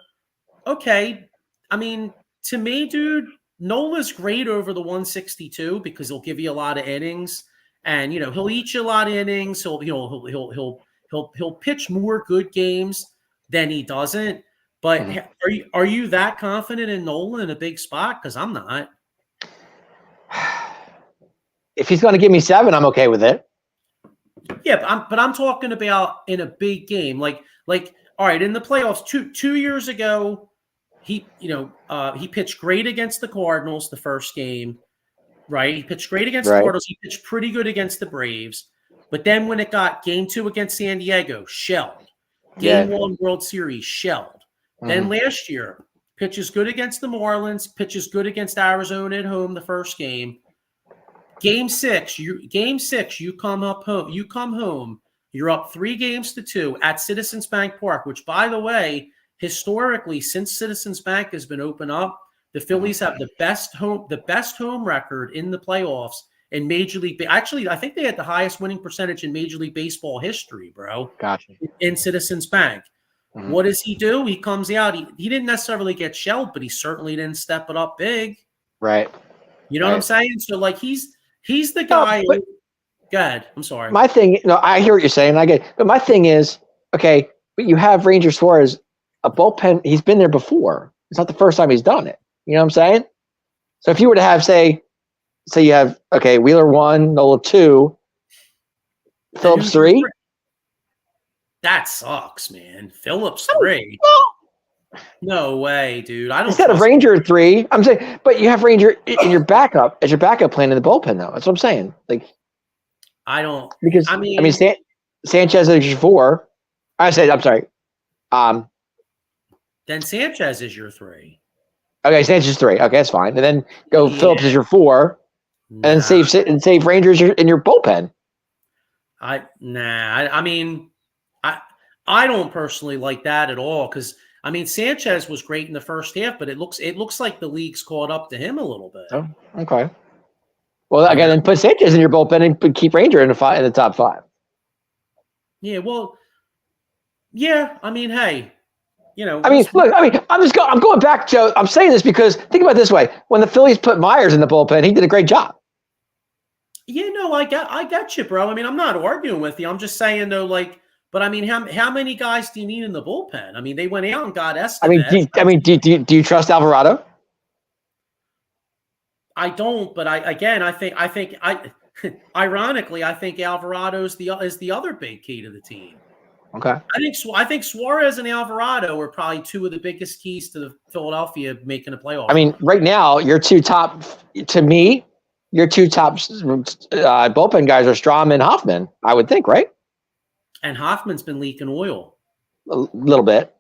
Okay, I mean, to me, dude, Nola's great over the 162 because he'll give you a lot of innings, and he'll eat you a lot of innings. He'll pitch more good games than he doesn't. But are you that confident in Nola in a big spot? Because I'm not. If he's going to give me 7, I'm okay with it. Yeah, but I'm talking about in a big game, like all right, in the playoffs, two years ago, he pitched great against the Cardinals the first game, right? He pitched great against the Cardinals. He pitched pretty good against the Braves, but then when it got game 2 against San Diego, shelled. Game 1 World Series, shelled. Then last year, pitches good against the Marlins, pitches good against Arizona at home the first game. Game 6, you come home. You're up 3-2 at Citizens Bank Park, which, by the way, historically, since Citizens Bank has been opened up, the Phillies have the best home record in the playoffs in Major League. Actually, I think they had the highest winning percentage in Major League Baseball history, bro. Gotcha. In Citizens Bank. What does he do? He comes out. He didn't necessarily get shelled, but he certainly didn't step it up big. Right. You know what I'm saying? So, like, he's the guy. Go ahead. I'm sorry. My thing, I hear what you're saying. I get, but my thing is, okay, but you have Ranger Suarez, a bullpen. He's been there before. It's not the first time he's done it. You know what I'm saying? So if you were to have, say you have, Wheeler 1, Nola 2, Phillips 3. That sucks, man. Phillips 3. No way, dude. I don't. Instead of Ranger 3, I'm saying, but you have Ranger in your backup as your backup plan in the bullpen, though. That's what I'm saying. Like, I don't because I mean Sanchez is your 4. I'm sorry. Then Sanchez is your 3. Okay, Sanchez 3. Okay, that's fine. And then Phillips is your 4, and then save Rangers in your bullpen. I mean, I don't personally like that at all because. I mean, Sanchez was great in the first half, but it looks like the league's caught up to him a little bit. Oh, okay. Well, again, then put Sanchez in your bullpen and keep Ranger in the top 5. Yeah, well, yeah. I mean, hey, look. I'm going back, Joe. I'm saying this because think about it this way: when the Phillies put Myers in the bullpen, he did a great job. Yeah, no, I got you, bro. I mean, I'm not arguing with you. I'm just saying though, like. But I mean, how many guys do you need in the bullpen? I mean, they went out and got Estevez. Do you trust Alvarado? I don't, but ironically, I think Alvarado is the other big key to the team. Okay. I think Suarez and Alvarado are probably 2 of the biggest keys to the Philadelphia making a playoff. I mean, right now, your 2 top bullpen guys are Strom and Hoffman. I would think, right? And Hoffman's been leaking oil. A little bit.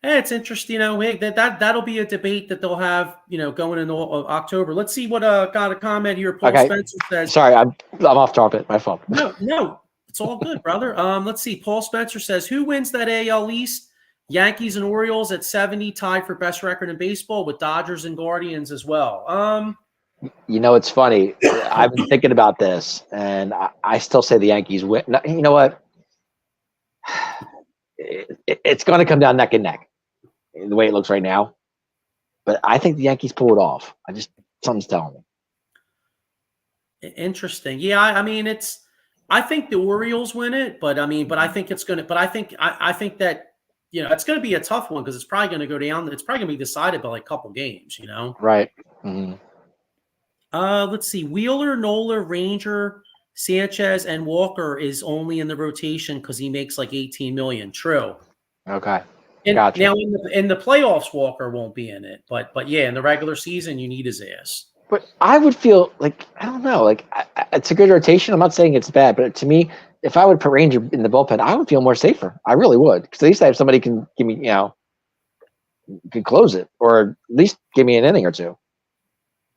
It's interesting. That'll be a debate that they'll have, going into October. Let's see what got a comment here. Paul Spencer says. Sorry, I'm off topic. My fault. No, it's all good, brother. Let's see. Paul Spencer says, who wins that AL East? Yankees and Orioles at 70, tied for best record in baseball with Dodgers and Guardians as well. It's funny. I've been thinking about this, and I still say the Yankees win. You know what? It's going to come down neck and neck, the way it looks right now. But I think the Yankees pull it off. Something's telling me. Interesting. Yeah, I mean, I think the Orioles win it, but I think it's going to. But I think that it's going to be a tough one because it's probably going to go down. It's probably going to be decided by like a couple games. Right. Mm-hmm. Let's see. Wheeler, Nola, Ranger, Sanchez, and Walker is only in the rotation because he makes like $18 million. True. Okay. Gotcha. Now in the playoffs, Walker won't be in it, but yeah, in the regular season, you need his ass. But I would feel like I don't know, like it's a good rotation. I'm not saying it's bad, but to me, if I would put Ranger in the bullpen, I would feel more safer. I really would, because at least I have somebody who can give me, could close it, or at least give me an inning or two.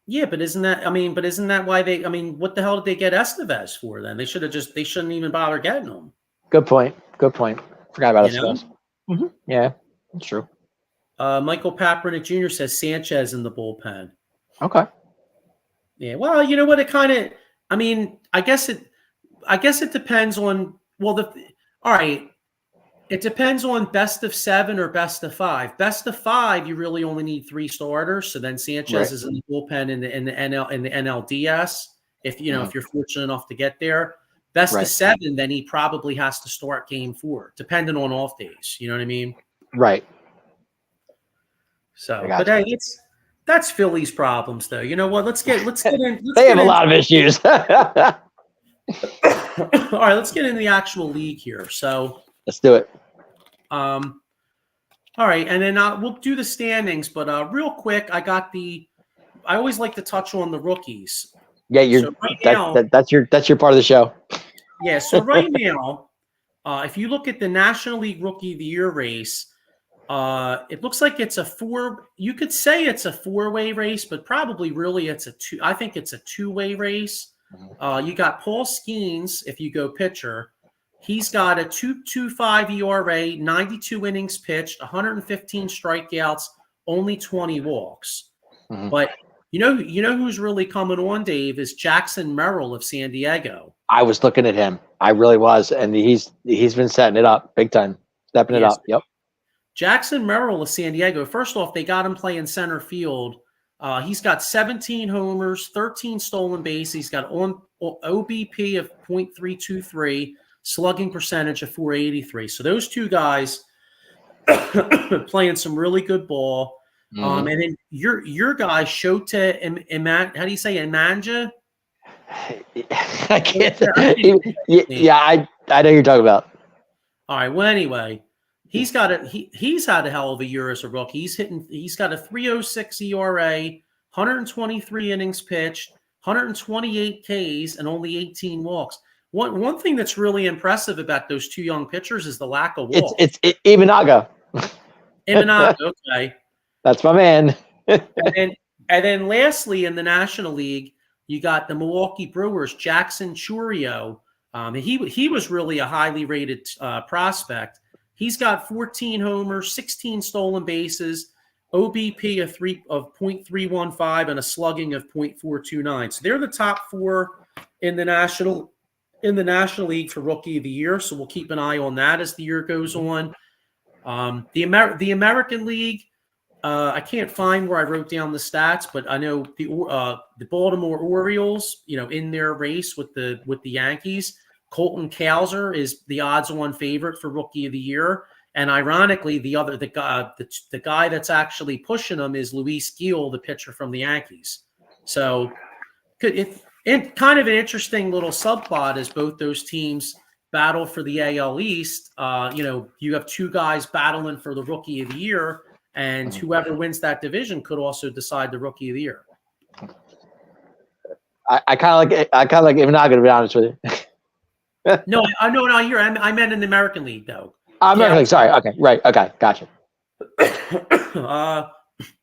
Yeah, but isn't that why they? I mean, what the hell did they get Estevez for then? They shouldn't even bother getting him. Good point. Forgot about Estevez. Mm-hmm. Yeah, that's true. Michael Papernick Jr. says Sanchez in the bullpen. Okay. Yeah. Well, you know what? It kind of. I mean, I guess it depends on. Well, all right. It depends on best of 7 or best of 5. Best of 5, you really only need 3 starters. So then Sanchez is in the bullpen in the NLDS. If if you're fortunate enough to get there, best of 7, then he probably has to start game 4, depending on off days. You know what I mean? Right. So, but hey, that's Philly's problems, though. You know what? Let's get in. They have a lot of issues. All right, let's get into the actual league here. So let's do it. All right, and then we'll do the standings. But real quick, I always like to touch on the rookies. Yeah, that's your part of the show. Yeah. So right now, if you look at the National League Rookie of the Year race, it looks like it's a 4. You could say it's a 4-way race, but probably really it's a 2. I think it's a 2-way race. You got Paul Skeens if you go pitcher. He's got a 2.25 ERA, 92 innings pitched, 115 strikeouts, only 20 walks. Mm-hmm. But you know who's really coming on, Dave, is Jackson Merrill of San Diego. I was looking at him. I really was, and he's been setting it up big time, stepping it up. Yep. Jackson Merrill of San Diego. First off, they got him playing center field. He's got 17 homers, 13 stolen bases. He's got OBP of .323. Slugging percentage of 483. So those two guys playing some really good ball. And then your guy Shota how do you say Imanja? I can't. Yeah, I know you're talking about. All right. Well, anyway, he's had a hell of a year as a rookie. He's got a 3.06 ERA, 123 innings pitched, 128 Ks, and only 18 walks. One thing that's really impressive about those two young pitchers is the lack of walks. It's Imanaga. Imanaga, okay. That's my man. and then lastly, in the National League, you got the Milwaukee Brewers, Jackson Chourio. He was really a highly rated prospect. He's got 14 homers, 16 stolen bases, OBP of .315, and a slugging of .429. So they're the top 4 in the National League for Rookie of the Year, so we'll keep an eye on that as the year goes on. The American League, I can't find where I wrote down the stats, but I know the Baltimore Orioles, in their race with the Yankees, Colton Cowser is the odds-on favorite for Rookie of the Year, and ironically, the guy that's actually pushing them is Luis Gil, the pitcher from the Yankees. So, and kind of an interesting little subplot as both those teams battle for the AL East. You have 2 guys battling for the Rookie of the Year, and whoever wins that division could also decide the Rookie of the Year. I kind of like Imanaga, to be honest with you. No, I meant in the American League though. American League, sorry. Okay, right. Okay, gotcha.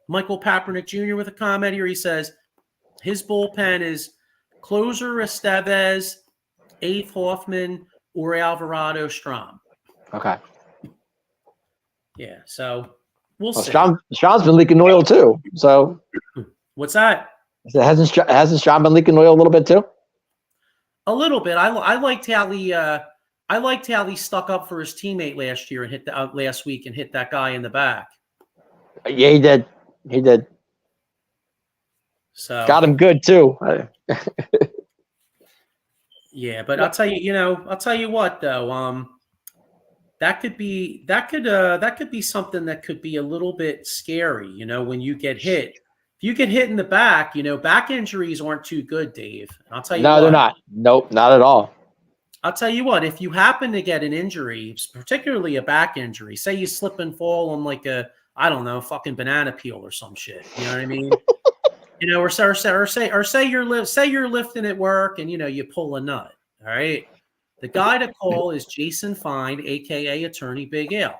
Michael Papernick Jr. with a comment here. He says his bullpen is closer Estevez, 8th Hoffman, or Alvarado Strom. Okay. Yeah, so we'll see. Strom's been leaking oil too. So what's that? Hasn't Strom been leaking oil a little bit too? A little bit. I liked how he stuck up for his teammate last year and last week and hit that guy in the back. Yeah, he did. So got him good too. Yeah, but I'll tell you what though. That could be something that could be a little bit scary. When you get hit. If you get hit in the back, back injuries aren't too good, Dave. I'll tell you. No, they're not. Nope, not at all. I'll tell you what. If you happen to get an injury, particularly a back injury, say you slip and fall on like fucking banana peel or some shit. You know what I mean? Or say you're lifting at work and you pull a nut. All right. The guy to call is Jason Fine, aka Attorney Big Al.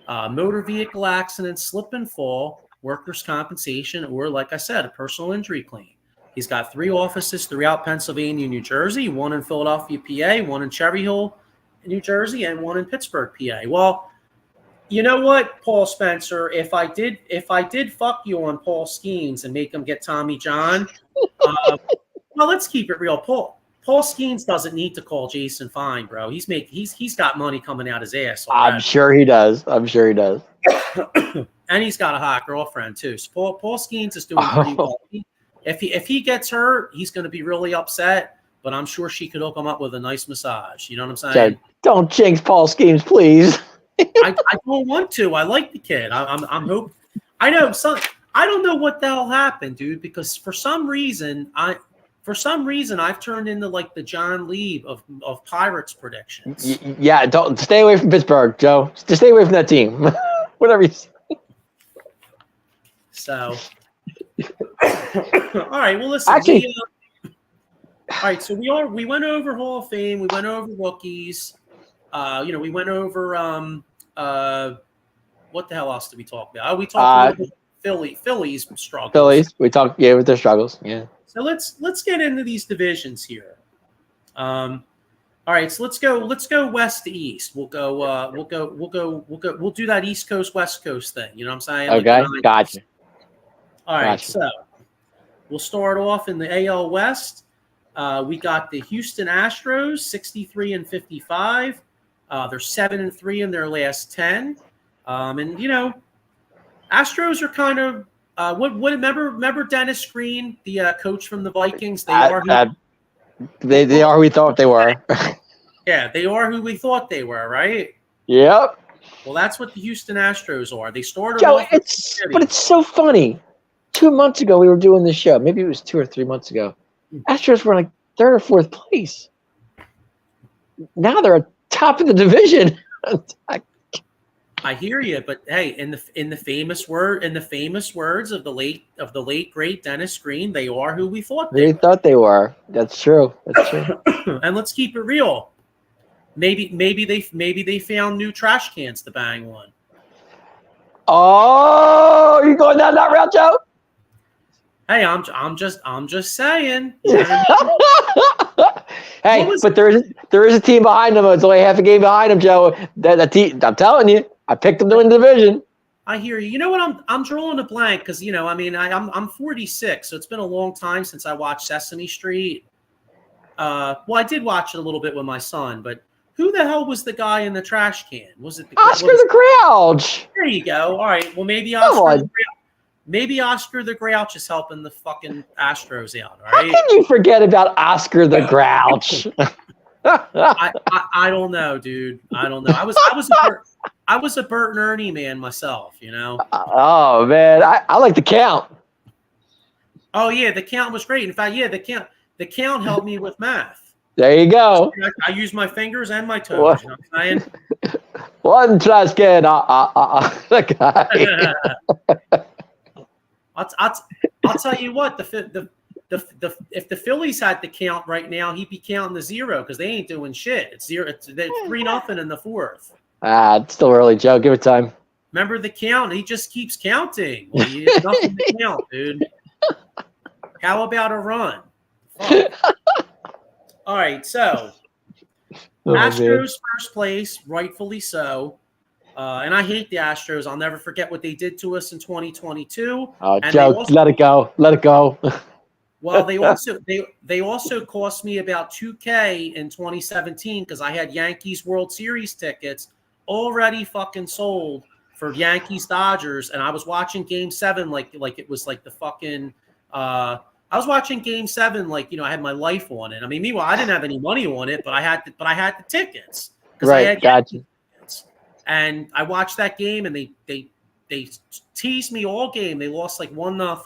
motor vehicle accident, slip and fall, workers' compensation, or like I said, a personal injury claim. He's got 3 offices throughout Pennsylvania and New Jersey, 1 in Philadelphia, PA, 1 in Cherry Hill, New Jersey, and 1 in Pittsburgh, PA. Well, you know what, Paul Spencer? If I did fuck you on Paul Skeens and make him get Tommy John, well, let's keep it real. Paul Skeens doesn't need to call Jason Fine, bro. He's got money coming out his ass already. I'm sure he does. And he's got a hot girlfriend too. So Paul Skeens is doing pretty well. If he gets hurt, he's going to be really upset. But I'm sure she could hook him up with a nice massage. You know what I'm saying? Don't jinx Paul Skeens, please. I don't want to. I like the kid. I'm hoping. I know. I don't know what the hell happened, dude. Because for some reason I've turned into like the John Lee of Pirates predictions. Yeah, don't stay away from Pittsburgh, Joe. Just stay away from that team. Whatever you say. So, all right. Well, listen. Actually, all right. So we went over Hall of Fame. We went over rookies. We went over what the hell else did we talk about? We talked about Phillies struggles. Phillies. We talked with their struggles. Yeah. So let's get into these divisions here. All right, so let's go west to east. We'll do that East Coast West Coast thing. You know what I'm saying? Okay, gotcha. All right, so we'll start off in the AL West. We got the Houston Astros, 63-55. They're 7-3 in their last 10. And Astros are kind of remember Dennis Green, the coach from the Vikings? They are who we thought they were. Yeah, they are who we thought they were, right? Yep. Well, that's what the Houston Astros are. They started Joe, it's so funny. 2 months ago we were doing this show. Maybe it was 2 or 3 months ago. Astros were like 3rd or 4th place. Now they're at top of the division. I hear you, but hey, in the famous words of the late great Dennis Green, they are who we thought they were. That's true. And let's keep it real. Maybe they found new trash cans to bang on. Oh, you going down that route, Joe? Hey, I'm just saying. Hey, but there is a team behind them. It's only half a game behind them, Joe. That team, I'm telling you, I picked them to win the division. I hear you. You know what? I'm drawing a blank because I'm 46, so it's been a long time since I watched Sesame Street. Well, I did watch it a little bit with my son, but who the hell was the guy in the trash can? Was it Oscar the Grouch? There you go. All right. Well, maybe Oscar the Grouch is helping the fucking Astros out. All right. How can you forget about Oscar the Grouch? I don't know, dude. I don't know. I was a Bert and Ernie man myself. Oh man, I like the Count. Oh yeah, the Count was great. In fact, yeah, the Count helped me with math. There you go. I use my fingers and my toes. What? You know what I'm saying? One trash can. The guy. I'll tell you what. If the Phillies had the count right now, he'd be counting the 0 because they ain't doing shit. It's 0. It's 3-0 in the 4th. It's still early, Joe. Give it time. Remember the count? He just keeps counting. Well, he has nothing to count, dude. How about a run? Fuck. All right, so Astros first place, rightfully so. And I hate the Astros. I'll never forget what they did to us in 2022. Oh, Joe, let it go. Let it go. Well, they also cost me about $2,000 in 2017 because I had Yankees World Series tickets already fucking sold for Yankees Dodgers, and I was watching Game 7 like it was like the fucking. I was watching Game 7 like I had my life on it. I mean, meanwhile, I didn't have any money on it, but I had the tickets because I had gotcha. Tickets. And I watched that game, and they teased me all game. They lost like 1-0.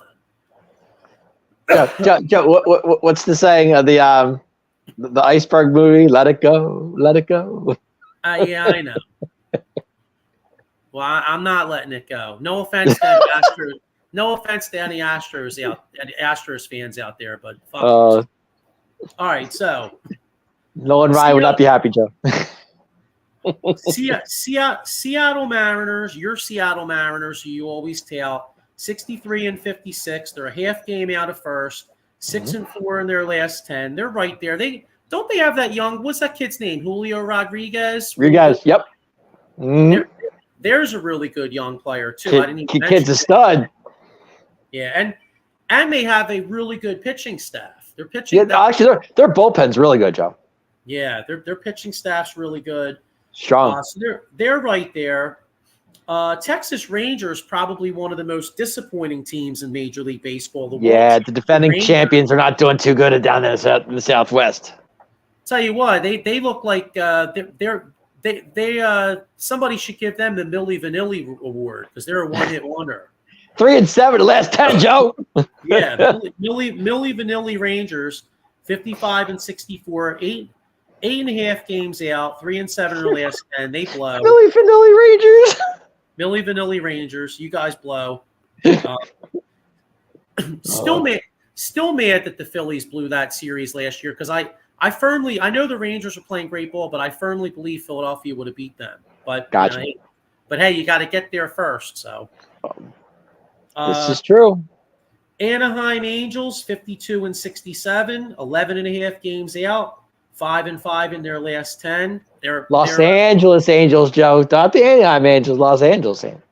Joe, what's the saying of the iceberg movie? Let it go, let it go. Yeah, I know. Well, I'm not letting it go. No offense to any Astros. No offense to any Astros fans out there, but fuck. All right, so Nolan Ryan would not be happy, Joe. Seattle Mariners, your Seattle Mariners, who you always tout, 63-56. They're a half game out of first, 6-4 in their last 10. They're right there. They have that young, what's that kid's name? Julio Rodriguez? Yep. There's a really good young player too. I didn't even mention kid's a stud. Yeah, and they have a really good pitching staff. Their pitching actually their bullpen's really good, Joe. Yeah, their pitching staff's really good. Strong. So they're right there. Texas Rangers, probably one of the most disappointing teams in Major League Baseball. The defending champions are not doing too good down in the Southwest. Tell you what, they look like somebody should give them the Milli Vanilli award because they're a one-hit wonder. 3-7 the last 10, Joe. Yeah, Milli Vanilli Rangers, 55-64, 8.5 games out, 3-7 in the last 10. They blow. Milli Vanilli Rangers. Milli Vanilli Rangers, you guys blow. Still mad that the Phillies blew that series last year because I know the Rangers are playing great ball, but I firmly believe Philadelphia would have beat them. But gotcha. But hey, you got to get there first. So this is true. Anaheim Angels 52-67, 11.5 games out, 5-5 in their last 10. They're Los Angeles Angels, Joe, not the Anaheim Angels. Los Angeles Angels.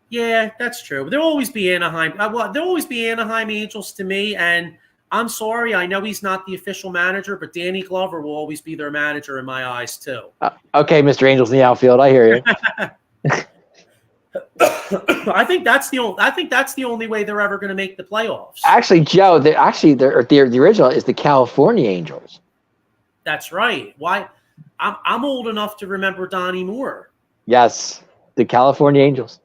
Yeah, that's true. But there'll always be Anaheim. There'll always be Anaheim Angels to me, and I'm sorry, I know he's not the official manager, but Danny Glover will always be their manager in my eyes too. Okay, Mr. Angels in the outfield, I hear you. I think that's the only way they're ever going to make the playoffs. Actually, Joe, the original is the California Angels. That's right. Why? I'm old enough to remember Donnie Moore. Yes, the California Angels.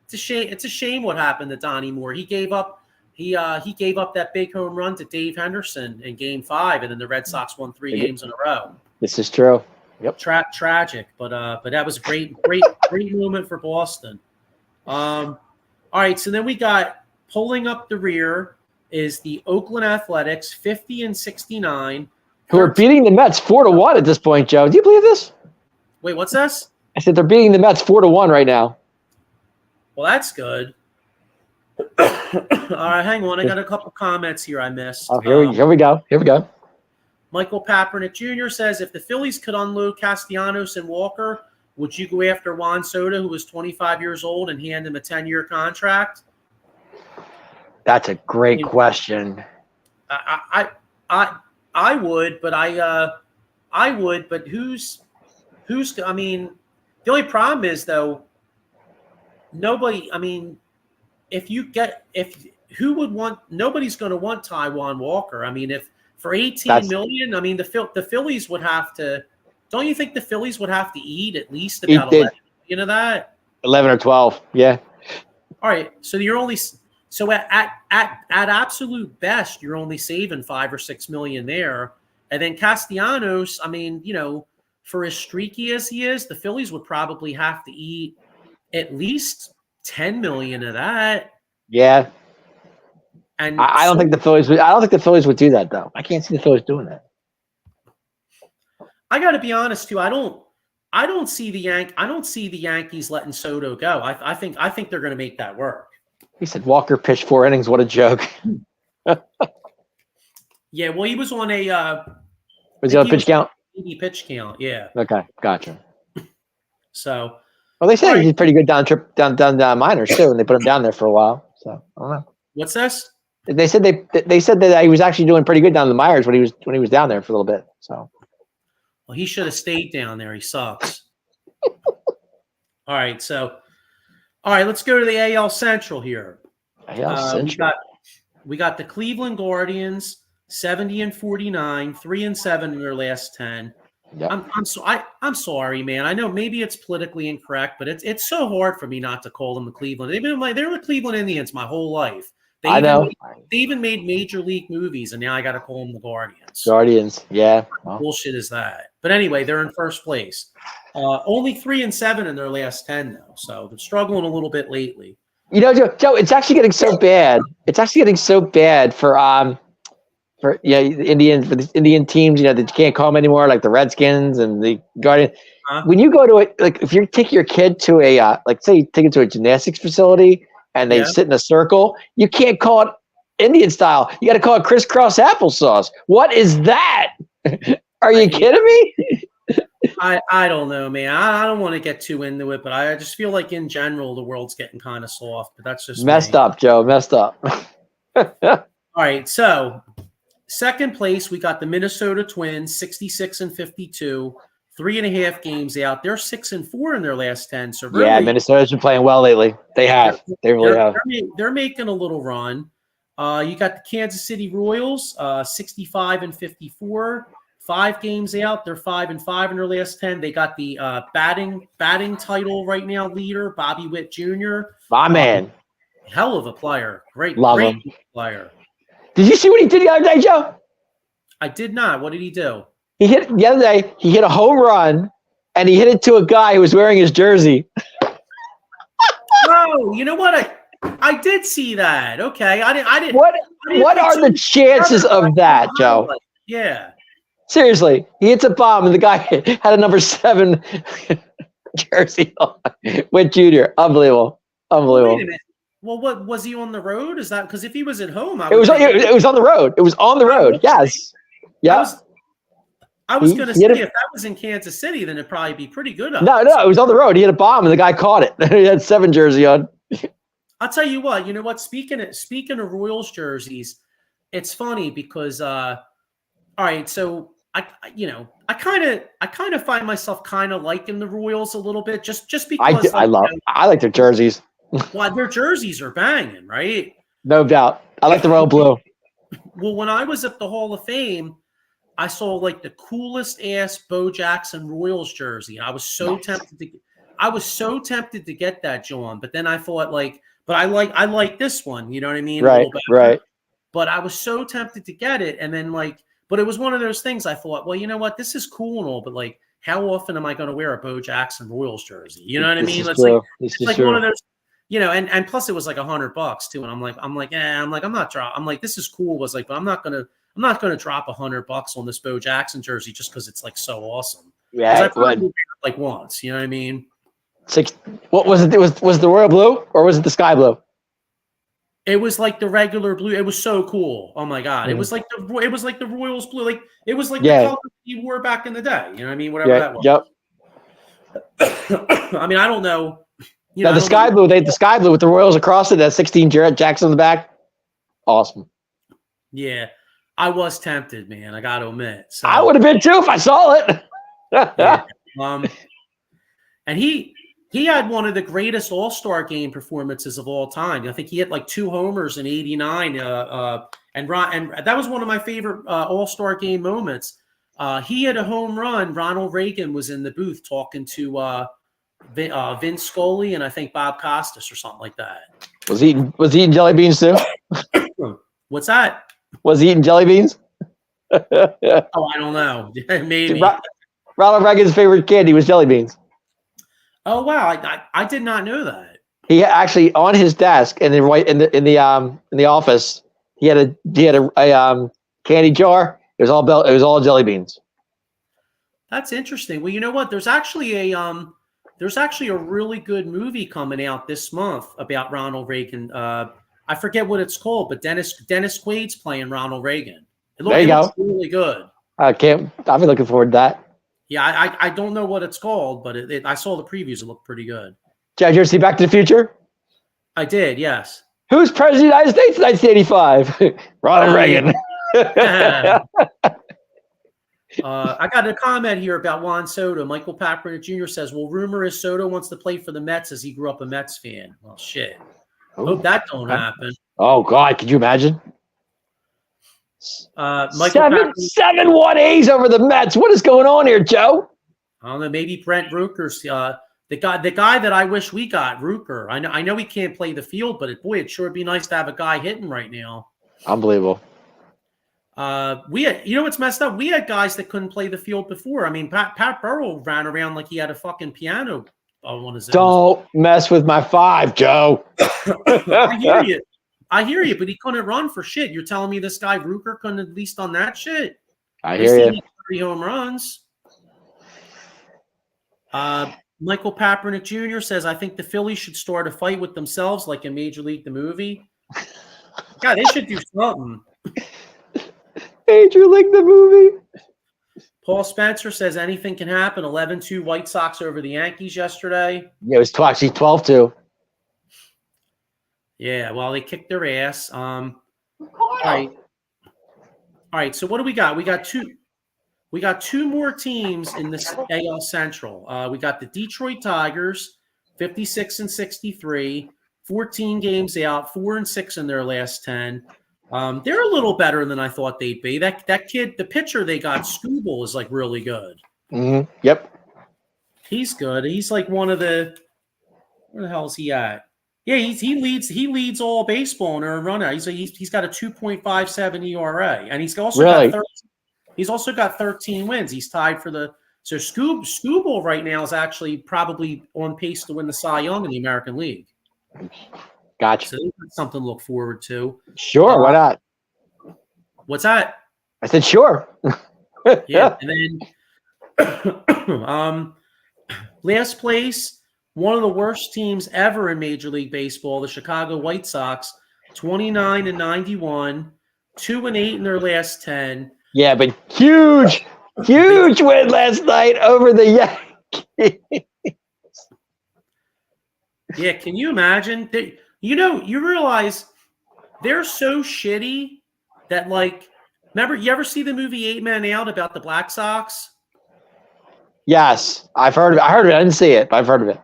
It's a shame. It's a shame what happened to Donnie Moore. He gave up. He gave up that big home run to Dave Henderson in Game 5, and then the Red Sox won 3 games in a row. This is true. Yep. Tragic, but that was a great moment for Boston. All right, so then we got pulling up the rear is the Oakland Athletics, 50-69, who are beating the Mets 4-1 at this point. Joe, do you believe this? Wait, what's this? I said they're beating the Mets 4-1 right now. Well, that's good. All right, hang on. I got a couple comments here I missed. Oh, here we go. Here we go. Michael Papernick Jr. says, if the Phillies could unload Castellanos and Walker, would you go after Juan Soto, who was 25 years old, and hand him a 10-year contract? That's a great question. I would, but I would, but who's? I mean, the only problem is though, nobody. I mean, who would want? Nobody's going to want Taijuan Walker. I mean, if for $18 million, I mean, the Phillies would have to. Don't you think the Phillies would have to eat at least about 11? You know that 11 or 12, yeah. All right, so you're only at absolute best, you're only saving $5 or $6 million there, and then Castellanos. I mean, you know, for as streaky as he is, the Phillies would probably have to eat at least $10 million of that. Yeah. And I don't think the Phillies would. I don't think the Phillies would do that, though. I can't see the Phillies doing that. I got to be honest too. I don't see the Yankees letting Soto go. I think they're going to make that work. He said Walker pitched 4 innings. What a joke. Yeah, well, he was on a. Was he on pitch count? Pitch count. Yeah. Okay, gotcha. So. Well, they said he's pretty good down minors too, and they put him down there for a while. So I don't know. What's this? They said they said that he was actually doing pretty good down the minors when he was down there for a little bit. So. Well, he should have stayed down there. He sucks. All right, let's go to the AL Central here. AL Central. We got the Cleveland Guardians, 70-49, 3-7 in their last 10. Yep. I'm sorry, man. I know maybe it's politically incorrect, but it's so hard for me not to call them the Cleveland. They were the Cleveland Indians my whole life. They even made Major League movies, and now I got to call them the Guardians. Guardians, yeah. What bullshit is that? But anyway, they're in first place. Only 3-7 in their last 10, though, so they're struggling a little bit lately. You know, Joe, it's actually getting so bad. It's actually getting so bad for the Indian teams. You know, that you can't call them anymore, like the Redskins and the Guardians. when you go to it, like if you take your kid to a like say you take it to a gymnastics facility and they sit in a circle, you can't call it Indian style. You got to call it crisscross applesauce. What is that? Are you kidding me? I don't know, man. I don't want to get too into it, but I just feel like in general the world's getting kind of soft. But that's just messed up, Joe. Messed up. All right, so second place we got the Minnesota Twins, 66-52, 3.5 games out. They're 6-4 in their last 10. So really, Minnesota's been playing well lately. They have. They really have. They're making a little run. You got the Kansas City Royals, 65-54. 5 games out. They're 5-5 in their last 10. They got the batting title right now leader, Bobby Witt Jr. My man. Hell of a player. Great him. Player. Did you see what he did the other day, Joe? I did not. What did he do? He hit the other day. He hit a home run, and he hit it to a guy who was wearing his jersey. Oh, you know what? I did see that. Okay, I didn't. What are the chances of that, Joe? Yeah. Seriously, he hits a bomb, and the guy had a number 7 jersey on. Witt Jr. Unbelievable. Wait a minute. Well, what was he on the road? Is that because if he was at home, it was on the road. It was on the road. Yes. Yeah. I was going to say if that was in Kansas City, then it'd probably be pretty good. No, it was on the road. He hit a bomb, and the guy caught it. He had 7 jersey on. I'll tell you what. You know what? Speaking of Royals jerseys, it's funny because all right, so I kind of find myself kind of liking the Royals a little bit just because I like their jerseys. Well, their jerseys are banging, right? No doubt. I like the royal blue. Well, when I was at the Hall of Fame, I saw like the coolest ass Bo Jackson Royals jersey. I was so tempted to get that, John. But then I thought but I like this one. You know what I mean? Right. But I was so tempted to get it, and then but it was one of those things. I thought, well, you know what? This is cool and all, but how often am I going to wear a Bo Jackson Royals jersey? You know what I mean? It's like one of those. You know, and plus it was like $100 too, and I'm like, I'm not drop. I'm like, this is cool. But I'm not gonna drop $100 on this Bo Jackson jersey just because it's so awesome. Yeah, once. You know what I mean? What was it? Was the royal blue or was it the sky blue? It was like the regular blue. It was so cool. Oh my god! It was like the Royals blue. It was like the color you wore back in the day. You know what I mean? Whatever that was. Yep. I mean, I don't know. The sky blue. They had the sky blue with the Royals across it. That 16 Jarrett Jackson in the back. Awesome. Yeah, I was tempted, man. I got to admit. So, I would have been too if I saw it. Yeah. And he had one of the greatest All-Star game performances of all time. I think he hit 2 homers in '89. And that was one of my favorite All-Star game moments. He had a home run. Ronald Reagan was in the booth talking to Vince Scully and I think Bob Costas or something like that. Was he eating jelly beans too? What's that? Was he eating jelly beans? Oh, I don't know. Maybe. Ronald Reagan's favorite candy was jelly beans. Oh wow, I did not know that. He actually on his desk and in the office he had a candy jar. It was all jelly beans. That's interesting. Well, you know what? There's actually a really good movie coming out this month about Ronald Reagan. I forget what it's called, but Dennis Quaid's playing Ronald Reagan. It looks really good. I've been looking forward to that. Yeah, I don't know what it's called, but I saw the previews. It looked pretty good. Did you see Back to the Future? I did, yes. Who's president of the United States in 1985? Ronald Reagan. I got a comment here about Juan Soto. Michael Packard Jr. says, well, rumor is Soto wants to play for the Mets as he grew up a Mets fan. Well, shit. Hope that don't happen. Oh, God. Could you imagine? Michael 7-1 A's over the Mets. What is going on here, Joe? I don't know. Maybe Brent Rooker's the guy that I wish we got, Rooker. I know he can't play the field, but it sure would be nice to have a guy hitting right now. Unbelievable. We had, what's messed up? We had guys that couldn't play the field before. I mean, Pat Burrell ran around like he had a fucking piano on his. Don't mess with my 5, Joe. I hear you, but he couldn't run for shit. You're telling me this guy Rooker couldn't at least on that shit? I hear you. 3 home runs. Michael Kaepernick Jr. says, I think the Phillies should start a fight with themselves like in Major League the movie. Yeah, they should do something. Major League the movie. Paul Spencer says anything can happen. 11-2 White Sox over the Yankees yesterday. Yeah, it was actually 12-2. Yeah, well, they kicked their ass. All right. So what do we got? We got two more teams in this AL Central. We got the Detroit Tigers, 56-63, 14 games out, 4-6 in their last 10. They're a little better than I thought they'd be. That kid, the pitcher they got, Scooble, is like really good. Mm-hmm. Yep. He's good. He's like one of the – where the hell is he at? Yeah, he leads all baseball in earned run out. He's got a 2.57 ERA, and he's also got 13 wins. He's tied for the – so Scooble right now is actually probably on pace to win the Cy Young in the American League. Gotcha. So that's something to look forward to. Sure, why not? What's that? I said sure. Yeah, and then last place, one of the worst teams ever in Major League Baseball, the Chicago White Sox, 29-91, 2-8 in their last 10. Yeah, but huge win last night over the Yankees. Yeah, can you imagine? You realize they're so shitty that, like, remember, you ever see the movie 8 Men Out about the Black Sox? Yes, I've heard of it. I heard of it. I didn't see it, but I've heard of it.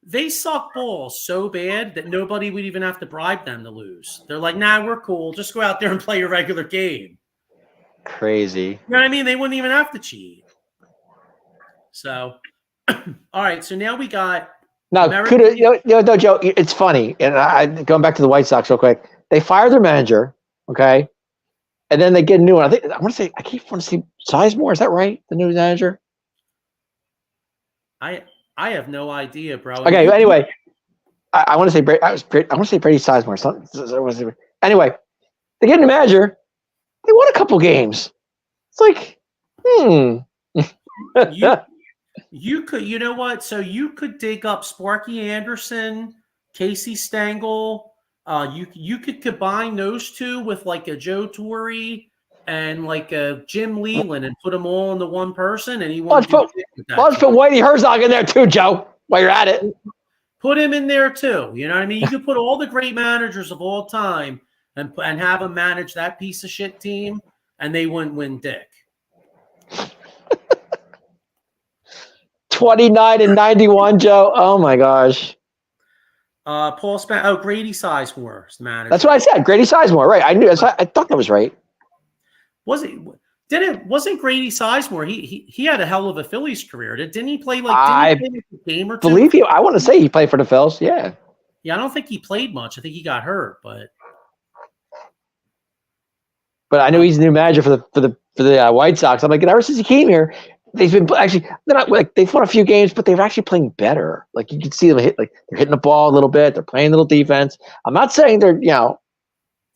They suck balls so bad that nobody would even have to bribe them to lose. They're like, nah, we're cool. Just go out there and play your regular game. Crazy. You know what I mean? They wouldn't even have to cheat. So, all right. So now we got now. No, Joe. It's funny, and I going back to the White Sox real quick. They fired their manager, okay, and then they get a new one. I want to say Sizemore. Is that right? The new manager. I have no idea, bro. Okay. Anyway, I want to say I want to say Brady Sizemore. Anyway, they get a new manager. They won a couple games. It's like, You could, you know what? So you could dig up Sparky Anderson, Casey Stengel. You could combine those two with like a Joe Torre and like a Jim Leland and put them all into one person, and he won't. Let's put Whitey Herzog in there too, Joe. While you're at it, put him in there too. You know what I mean? You could put all the great managers of all time and have them manage that piece of shit team, and they wouldn't win dick. 29-91, Joe. Oh my gosh. Grady Sizemore is the manager. That's what I said. Grady Sizemore, right? I knew. I thought that was right. Wasn't Grady Sizemore? He had a hell of a Phillies career. Didn't he play like a game or two? Believe you. I want to say he played for the Phils. Yeah. Yeah, I don't think he played much. I think he got hurt, but I know he's the new manager for the White Sox. I'm like, ever since he came here, they've been they're not like they've won a few games, but they're actually playing better. Like you can see them they're hitting the ball a little bit. They're playing a little defense. I'm not saying they're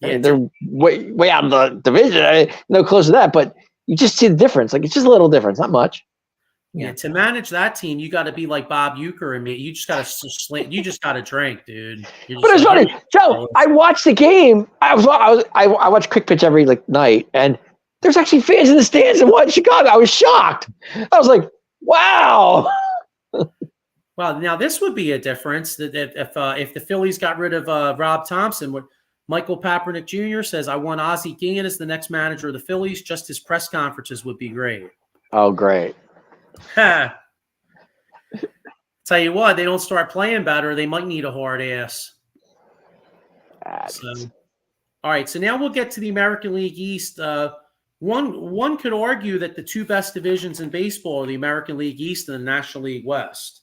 they're way out of the division. No close to that, but you just see the difference. Like it's just a little difference, not much. Yeah, to manage that team, you got to be like Bob Uecker and me. You just got to you just got to drink, dude. But it's funny, Joe. I watched the game. I watch Quick Pitch every night, and there's actually fans in the stands in Chicago. I was shocked. I was like, wow. Well, now this would be a difference that if the Phillies got rid of Rob Thompson. What Michael Kaepernick Jr. says, I want Ozzie Guillen as the next manager of the Phillies. Just his press conferences would be great. Oh, great. Tell you what, they don't start playing better, they might need a hard ass. All right, so now we'll get to the American League East. One could argue that the two best divisions in baseball are the American League East and the National League West.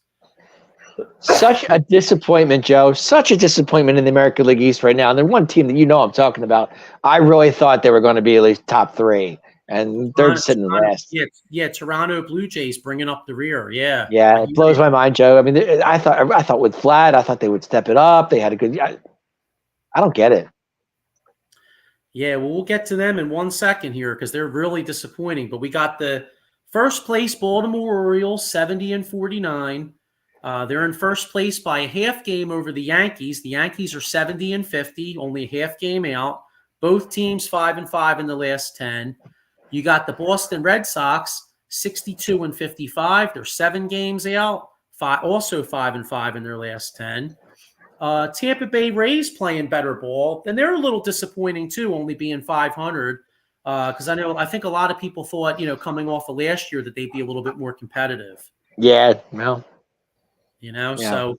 Such a disappointment, Joe. Such a disappointment in the American League East right now. And there's one team that I'm talking about. I really thought they were going to be at least top 3. And they're sitting last. Yeah, Toronto Blue Jays bringing up the rear. Yeah, it blows my mind, Joe. I mean, I thought with Vlad, I thought they would step it up. They had a good. I don't get it. Yeah, well, we'll get to them in 1 second here because they're really disappointing. But we got the First place, Baltimore Orioles, 70-49. They're in first place by a half game over the Yankees. The Yankees are 70-50, only a half game out. Both teams 5-5 in the last 10. You got the Boston Red Sox, 62-55. They're 7 games out, also 5-5 in their last 10. Tampa Bay Rays playing better ball, and they're a little disappointing too, only being 500. Because I think a lot of people thought, coming off of last year that they'd be a little bit more competitive. Yeah, well, So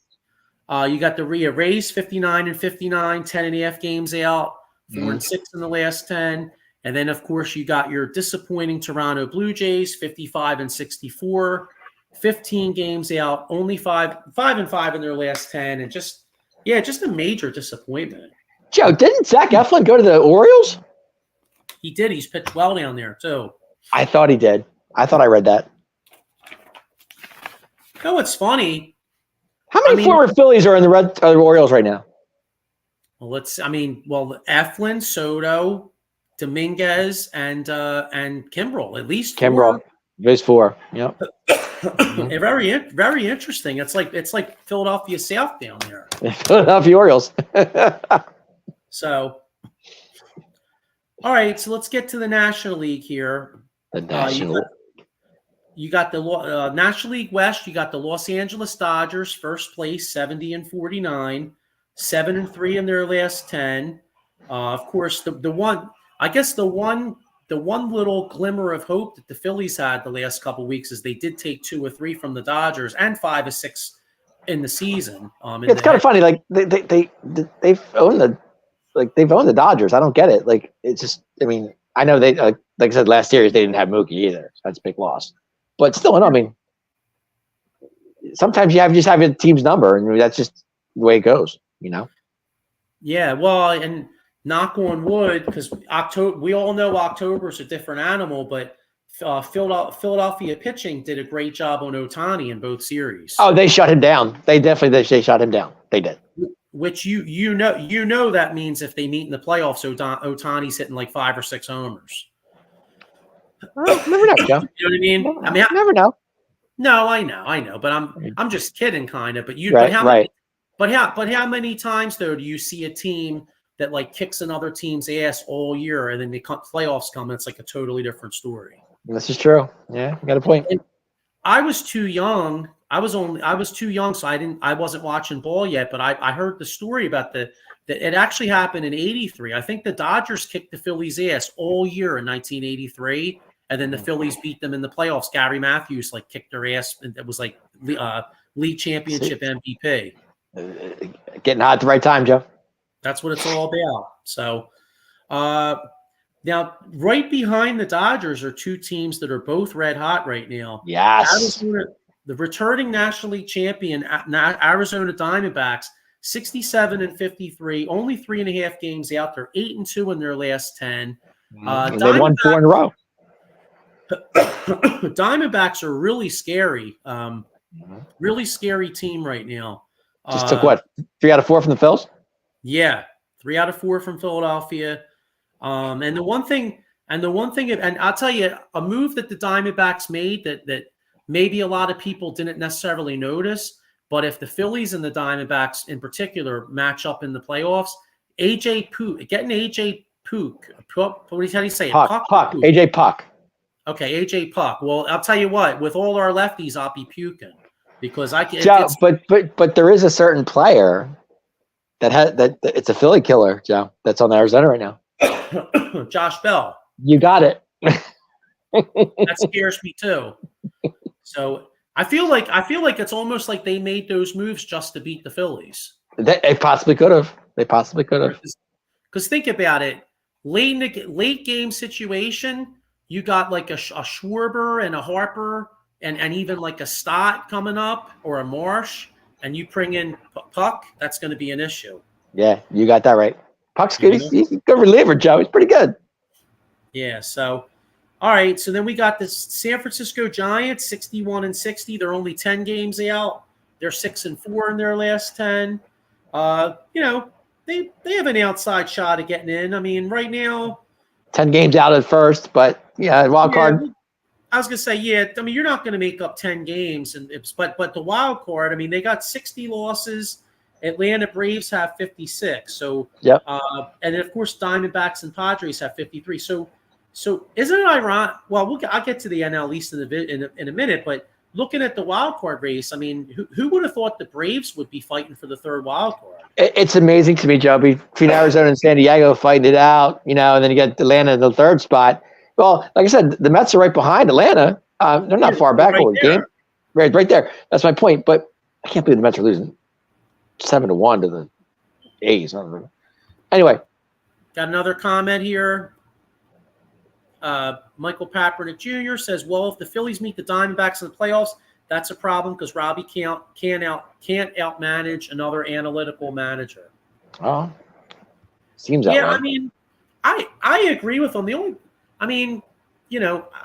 you got the Rays 59-59, 10.5 games out, 4-6 in the last 10. And then, of course, you got your disappointing Toronto Blue Jays, 55-64, 15 games out, only 5-5 in their last 10, and just a major disappointment. Joe, didn't Zach Eflin go to the Orioles? He did. He's pitched well down there, too. I thought he did. I thought I read that. It's funny. How many former Phillies are in the Orioles right now? Well, Eflin, Soto, Dominguez, and Kimbrel. At least Kimbrel. There's 4. Yep. Very, very interesting. It's like Philadelphia South down there. Philadelphia Orioles. So, all right. So let's get to the National League here. The National. You got the National League West. You got the Los Angeles Dodgers, first place, 70-49, 7-3 in their last 10. Of course, the one little glimmer of hope that the Phillies had the last couple of weeks is they did take 2 or 3 from the Dodgers and 5 or 6 in the season. It's kind of funny, like they've owned the Dodgers. I don't get it. Like, it's just, I know they like I said last year they didn't have Mookie either. So that's a big loss. But still, sometimes you just have a team's number, and that's just the way it goes, Yeah, well, and knock on wood, because we all know October's a different animal, but Philadelphia pitching did a great job on Ohtani in both series. Oh, they shut him down. They shut him down. They did. Which you know that means if they meet in the playoffs, Ohtani's hitting like 5 or 6 homers. Well, never know, Joe. You know what I mean? Never know. No, I know, but I'm just kidding, kind of. But how many times though do you see a team that like kicks another team's ass all year, and then the playoffs come, and it's like a totally different story? This is true. Yeah, you got a point. And I was too young. I was too young, so I wasn't watching ball yet. But I heard the story about that it actually happened in '83. I think the Dodgers kicked the Phillies' ass all year in 1983. And then the Phillies beat them in the playoffs. Gary Matthews kicked their ass, and it was like league championship MVP. Getting hot at the right time, Joe. That's what it's all about. So now, right behind the Dodgers are 2 teams that are both red hot right now. Yes. The returning National League champion, Arizona Diamondbacks, 67-53, only 3.5 games out. They're 8-2 in their last 10. They won 4 in a row. Diamondbacks are really scary. Really scary team right now. Just took what? 3 out of 4 from the Phils? Yeah, 3 out of 4 from Philadelphia. And the one thing, and I'll tell you, a move that the Diamondbacks made that maybe a lot of people didn't necessarily notice, but if the Phillies and the Diamondbacks in particular match up in the playoffs, getting AJ Puck, how do you say it? Puck. AJ Puck. Okay, AJ Puck. Well, I'll tell you what. With all our lefties, I'll be puking because I can't. Joe, but there is a certain player that it's a Philly killer, Joe. That's on Arizona right now. Josh Bell. You got it. That scares me too. So I feel like it's almost like they made those moves just to beat the Phillies. They possibly could have. Because think about it, late game situation. You got like a Schwarber and a Harper and even like a Stott coming up or a Marsh, and you bring in Puck, that's going to be an issue. Yeah, you got that right. Puck's good. He's a good reliever, Joe. He's pretty good. Yeah, so, all right. So then we got the San Francisco Giants, 61-60. They're only 10 games out. They're 6-4 in their last 10. They have an outside shot of getting in. I mean, right now, 10 games out at first, but yeah, wild card. I was gonna say, yeah. I mean, you're not gonna make up 10 games, but the wild card. I mean, they got 60 losses. Atlanta Braves have 56. So, Yep. and then of course Diamondbacks and Padres have 53. So isn't it ironic? Well, I'll get to the NL East in a minute, but looking at the wild card race, I mean, who would have thought the Braves would be fighting for the third wild card? It's amazing to me, Joe. Between Arizona and San Diego fighting it out, and then you get Atlanta in the third spot. Well, like I said, the Mets are right behind Atlanta. They're not far back over the game. Right there. That's my point. But I can't believe the Mets are losing 7-1 to the A's. Anyway. Got another comment here. Michael Papernick Jr. says, well, if the Phillies meet the Diamondbacks in the playoffs, that's a problem because Robbie can't outmanage another analytical manager. Oh, seems that way. I mean, I agree with him. I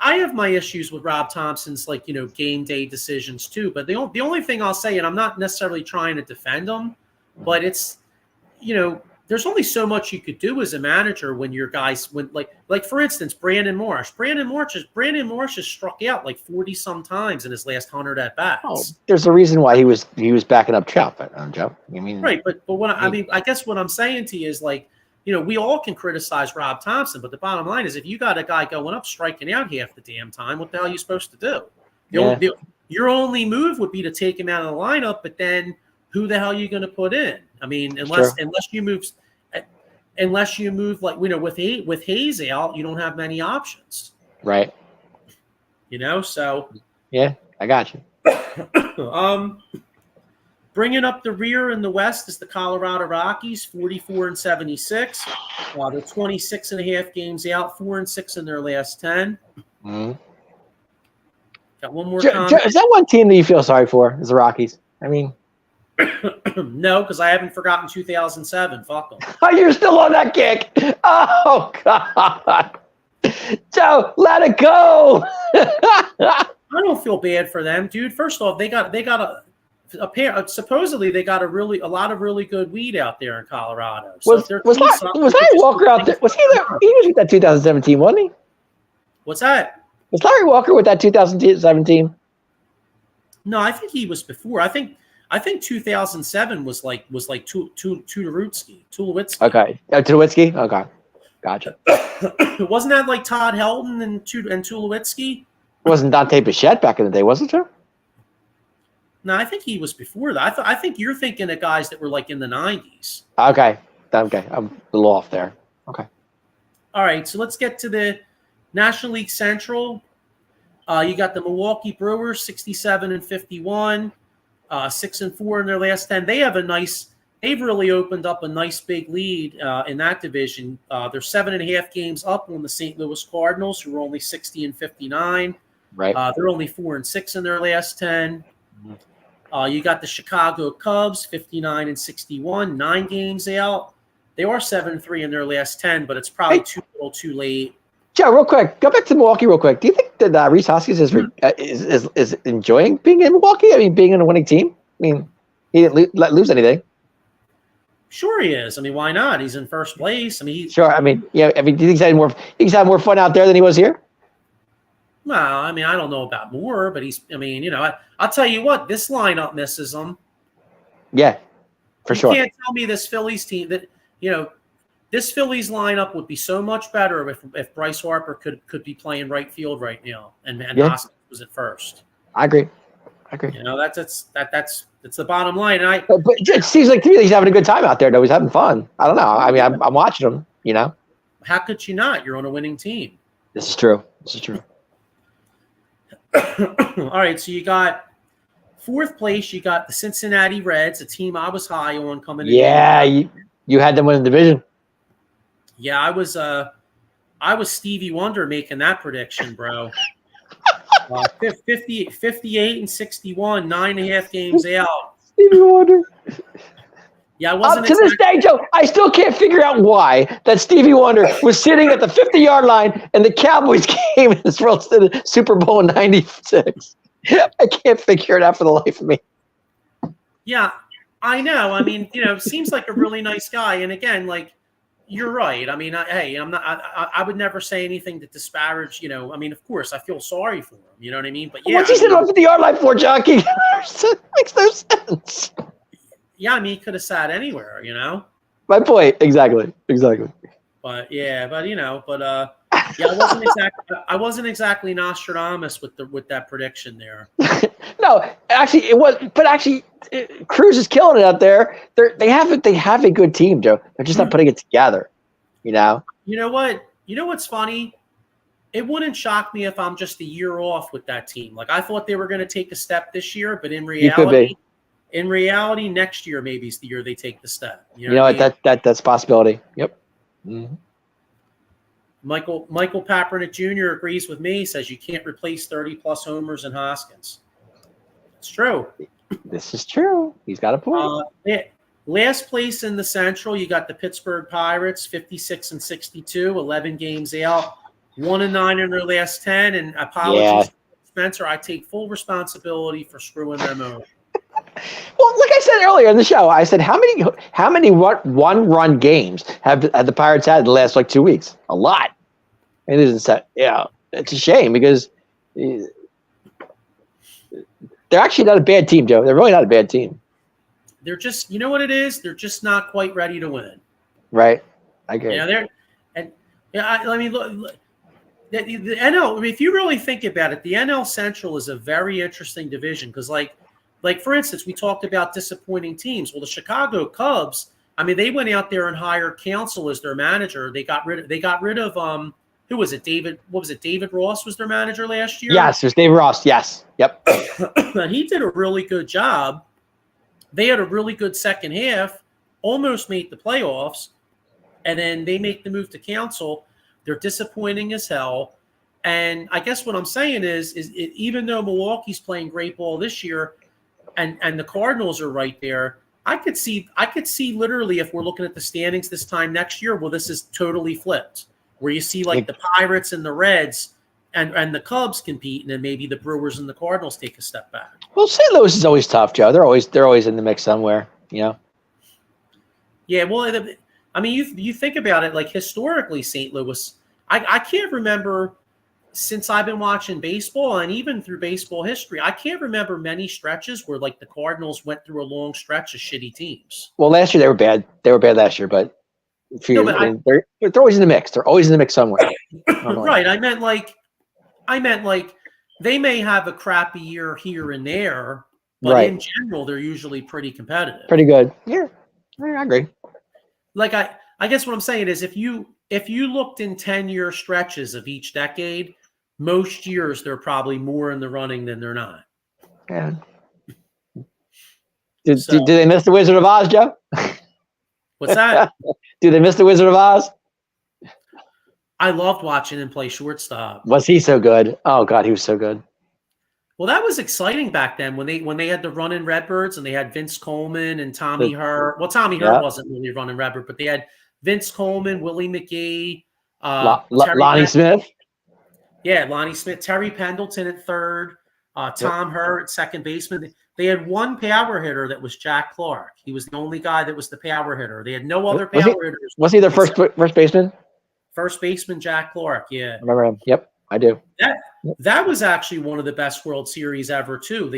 have my issues with Rob Thompson's game day decisions too. But the only thing I'll say, and I'm not necessarily trying to defend him, but it's there's only so much you could do as a manager when your guys like for instance Brandon Marsh. Brandon Marsh has struck out like 40 some times in his last 100 at bats. Oh, there's a reason why he was backing up Trout, Joe. I mean, right, but what I guess what I'm saying to you is we all can criticize Rob Thompson, but the bottom line is if you got a guy going up striking out half the damn time, what the hell are you supposed to do? Your only move would be to take him out of the lineup, but then who the hell are you going to put in? I mean, unless you move with Hayes out, you don't have many options. Right. So yeah, I got you. Bringing up the rear in the West is the Colorado Rockies, 44-76. They're 26 and a half games out, 4-6 in their last 10. Mm-hmm. Got one more comment. Is that one team that you feel sorry for? Is the Rockies? I mean, no, because I haven't forgotten 2007. Fuck them. Oh, you're still on that kick. Oh God, Joe, let it go. I don't feel bad for them, dude. First off, they got a pair. Supposedly, they got a lot of really good weed out there in Colorado. So was Larry Walker out there? Was he there? He was with that 2017, wasn't he? What's that? Was Larry Walker with that 2017? No, I think he was before. I think 2007 was like Tulowitzki. Okay, Tulowitzki. Okay, gotcha. Wasn't that like Todd Helton and Tulowitzki? Wasn't Dante Bichette back in the day? Wasn't there? No, I think he was before that. I think you're thinking of guys that were like in the 90s. Okay, I'm a little off there. Okay. All right, so let's get to the National League Central. You got the Milwaukee Brewers, 67-51. 6-4 in their last 10. They've really opened up a nice big lead in that division. They're 7.5 games up on the St. Louis Cardinals, who are only 60-59. Right. They're only 4-6 in their last 10. You got the Chicago Cubs, 59-61, 9 games out. They are 7-3 in their last 10, but it's probably too late. Joe, real quick, go back to Milwaukee real quick. Do you think that Rhys Hoskins is enjoying being in Milwaukee? I mean, being in a winning team? I mean, he didn't lose anything. Sure he is. I mean, why not? He's in first place. I mean, sure. I mean, yeah. I mean, do you think he's had more fun out there than he was here? Well, I mean, I don't know about more, but I'll tell you what, this lineup misses him. Yeah, for sure. You can't tell me this Phillies team that this Phillies lineup would be so much better if Bryce Harper could be playing right field right now and Hoskins was at first. I agree. That's the bottom line. But it seems like to me that he's having a good time out there, though. He's having fun. I don't know. I mean, I'm watching him. How could you not? You're on a winning team. This is true. All right, so you got fourth place. You got the Cincinnati Reds, a team I was high on coming in. Yeah, you had them win the division. Yeah, I was Stevie Wonder making that prediction, bro. 58-61, 9.5 games out. Stevie Wonder. Yeah, I wasn't to this day, Joe, I still can't figure out why that Stevie Wonder was sitting at the 50-yard line and the Cowboys came and rolled to the Super Bowl in '96. I can't figure it out for the life of me. Yeah, I know. I mean, seems like a really nice guy. And again, You're right. I mean, I'm not. I would never say anything to disparage. I mean, of course, I feel sorry for him. You know what I mean? But yeah, What's he sitting on 50-yard line for, Jockey? Makes no sense. Yeah, I mean, he could have sat anywhere. My point, exactly. But yeah, but yeah, I wasn't exactly Nostradamus with that prediction there. No, actually, it was. But actually, Cruz is killing it out there. They have a good team, Joe. They're just not putting it together. You know what? You know what's funny? It wouldn't shock me if I'm just a year off with that team. Like I thought they were going to take a step this year, but in reality, next year maybe is the year they take the step. You know what? That's a possibility. Yep. Mm-hmm. Michael Papernick Jr. agrees with me. Says you can't replace 30+ homers in Hoskins. It's true. This is true. He's got a point. Last place in the Central, you got the Pittsburgh Pirates, 56-62, 11 games out, 1-9 in their last 10. And apologies, Spencer, I take full responsibility for screwing them over. Well, like I said earlier in the show, I said how many one-run games have the Pirates had in the last 2 weeks? A lot. And it's a shame because they're actually not a bad team, Joe. They're really not a bad team. They're just, you know what it is? They're just not quite ready to win. Right. I agree. I mean, look, the NL. I mean, if you really think about it, the NL Central is a very interesting division because, like for instance, we talked about disappointing teams. Well, the Chicago Cubs. I mean, they went out there and hired Counsell as their manager. They got rid of who was it? David Ross was their manager last year. Yes, there's David Ross. Yes. Yep. And he did a really good job. They had a really good second half, almost made the playoffs, and then they make the move to Counsell. They're disappointing as hell. And I guess what I'm saying is even though Milwaukee's playing great ball this year, and the Cardinals are right there, I could see literally if we're looking at the standings this time next year, well, this is totally flipped, where you see the Pirates and the Reds and the Cubs compete, and then maybe the Brewers and the Cardinals take a step back. Well, St. Louis is always tough, Joe. They're always in the mix somewhere, Yeah, well, I mean, you think about it, like historically, St. Louis, I can't remember since I've been watching baseball and even through baseball history, I can't remember many stretches where the Cardinals went through a long stretch of shitty teams. Well, last year they were bad. They were bad last year, but they're always in the mix. They're always in the mix somewhere. Right. I meant they may have a crappy year here and there, but in general, they're usually pretty competitive. Pretty good. Yeah, I agree. I guess what I'm saying is if you looked in 10-year stretches of each decade, most years they're probably more in the running than they're not. Yeah. Do they miss the Wizard of Oz, Joe? What's that? Do they miss the Wizard of Oz? I loved watching him play shortstop. Was he so good? Oh God, he was so good. Well, that was exciting back then when they had the running Redbirds and they had Vince Coleman and Tommy Hurt. Well, Tommy Hurt wasn't really running Redbird, but they had Vince Coleman, Willie McGee, Lonnie Smith. Yeah, Lonnie Smith, Terry Pendleton at third, Tom Hurt at second baseman. They had one power hitter that was Jack Clark. He was the only guy that was the power hitter. They had no other power hitters. Was he their first baseman? First baseman, Jack Clark. Yeah, I remember him. Yep, I do. That was actually one of the best World Series ever, too.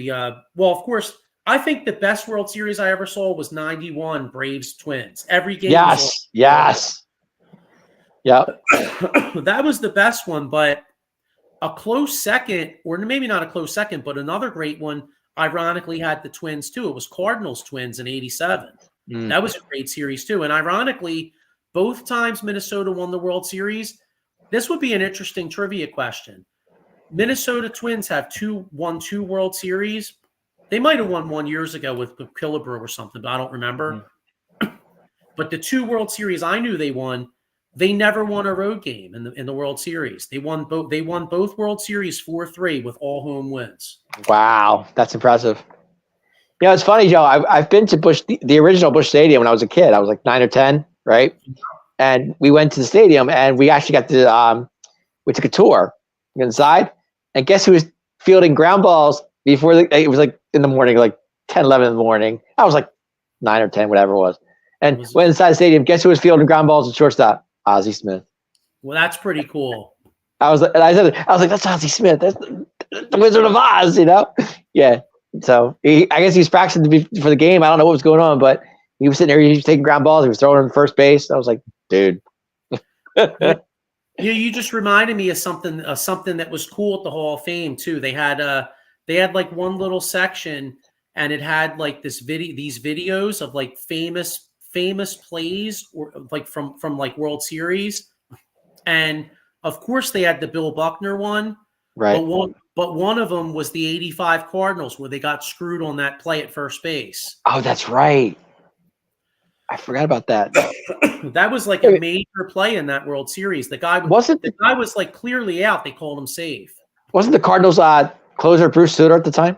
Well, of course, I think the best World Series I ever saw was '91 Braves Twins. Every game. Yes. Yep. That was the best one, but a close second, or maybe not a close second, but another great one, ironically, had the Twins, too. It was Cardinals Twins in '87. That was a great series, too. And ironically, both times Minnesota won the World Series. This would be an interesting trivia question. Minnesota Twins have won two World Series. They might have won one years ago with Killebrew or something, but I don't remember. But the two World Series I knew they won, they never won a road game in the World Series. They won both World Series 4-3 with all home wins. Wow, that's impressive. It's funny, Joe. I've been to the original Busch Stadium when I was a kid. I was like 9 or 10, right? And we went to the stadium, and we actually got to we took a tour inside. And guess who was fielding ground balls before it was like in the morning, like 10, 11 in the morning. I was like 9 or 10, whatever it was. And went inside the stadium. Guess who was fielding ground balls at shortstop? Ozzie Smith. Well, that's pretty cool. I was like, that's Ozzie Smith. That's the Wizard of Oz, you know? Yeah. So I guess he was practicing for the game. I don't know what was going on, but he was sitting there. He was taking ground balls. He was throwing them first base. I was like, dude. You just reminded me of something that was cool at the Hall of Fame too. They had like one little section, and it had like these videos of like famous plays or like from like World Series, and of course they had the Bill Buckner one, right? But one of them was the '85 Cardinals where they got screwed on that play at first base. Oh, that's right. I forgot about that. That was like a major play in that World Series. The guy was like clearly out. They called him safe. Wasn't the Cardinals closer Bruce Sutter at the time?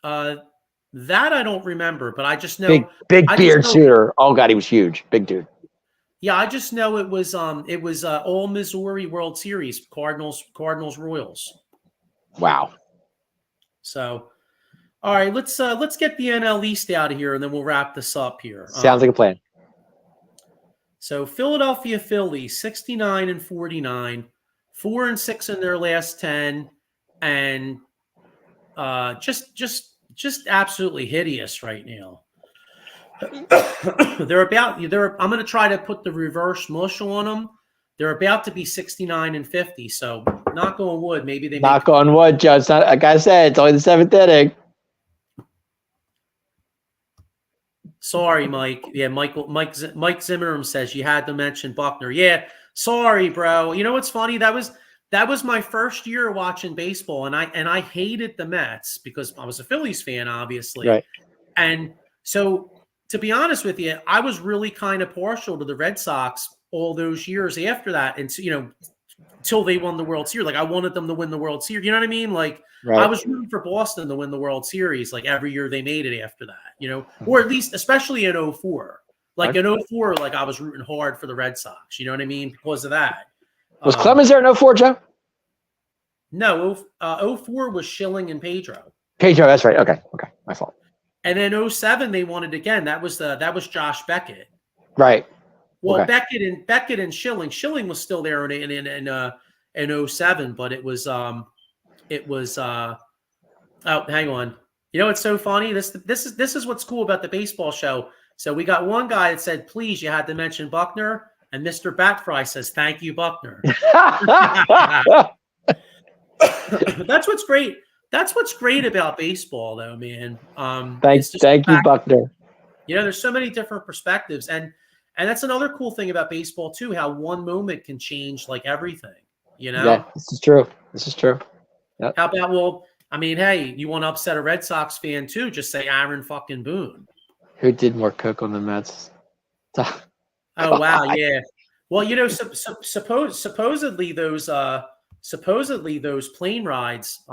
That I don't remember, but I just know big beard Sutter. Oh God, he was huge, big dude. Yeah, I just know it was all Missouri World Series, Cardinals Royals. Wow. So, all right, let's get the NL East out of here, and then we'll wrap this up here. Sounds like a plan. So Philadelphia Phillies 69-49, 4-6 in their last 10, and just absolutely hideous right now. I'm going to try to put the reverse mush on them. They're about to be 69-50. So knock on wood, maybe they knock on wood, Judge. Like I said, it's only the 7th inning. Sorry, Mike. Yeah, Mike Zimmerman says you had to mention Buckner. Yeah, sorry, bro. You know what's funny? That was my first year watching baseball, and I hated the Mets because I was a Phillies fan, obviously. Right. And so, to be honest with you, I was really kind of partial to the Red Sox all those years after that, and until they won the World Series. Like I wanted them to win the World Series. You know what I mean? Like right. I was rooting for Boston to win the World Series like every year they made it after that. You know, or at least especially in 2004. Like in 2004, like I was rooting hard for the Red Sox. You know what I mean? Because of that. Was Clemens there in 2004, Joe? No, 2004 was Schilling and Pedro. Pedro, that's right. Okay, my fault. And then 2007 they won it again. That was Josh Beckett. Right. Well, okay. Beckett and Schilling. Schilling was still there in 2007, but it was oh, hang on. You know, it's so funny. This is what's cool about the baseball show. So we got one guy that said, "Please, you had to mention Buckner," and Mr. Batfry says, "Thank you, Buckner." That's what's great. That's what's great about baseball, though, man. Thank you, Buckner. You know, there's so many different perspectives, and that's another cool thing about baseball too. How one moment can change like everything. You know. Yeah, this is true. Yep. How about, well, I mean, hey, you want to upset a Red Sox fan too? Just say Aaron fucking Boone. Who did more coke on the Mets? Oh wow, yeah. Well, you know, supposedly those plane rides.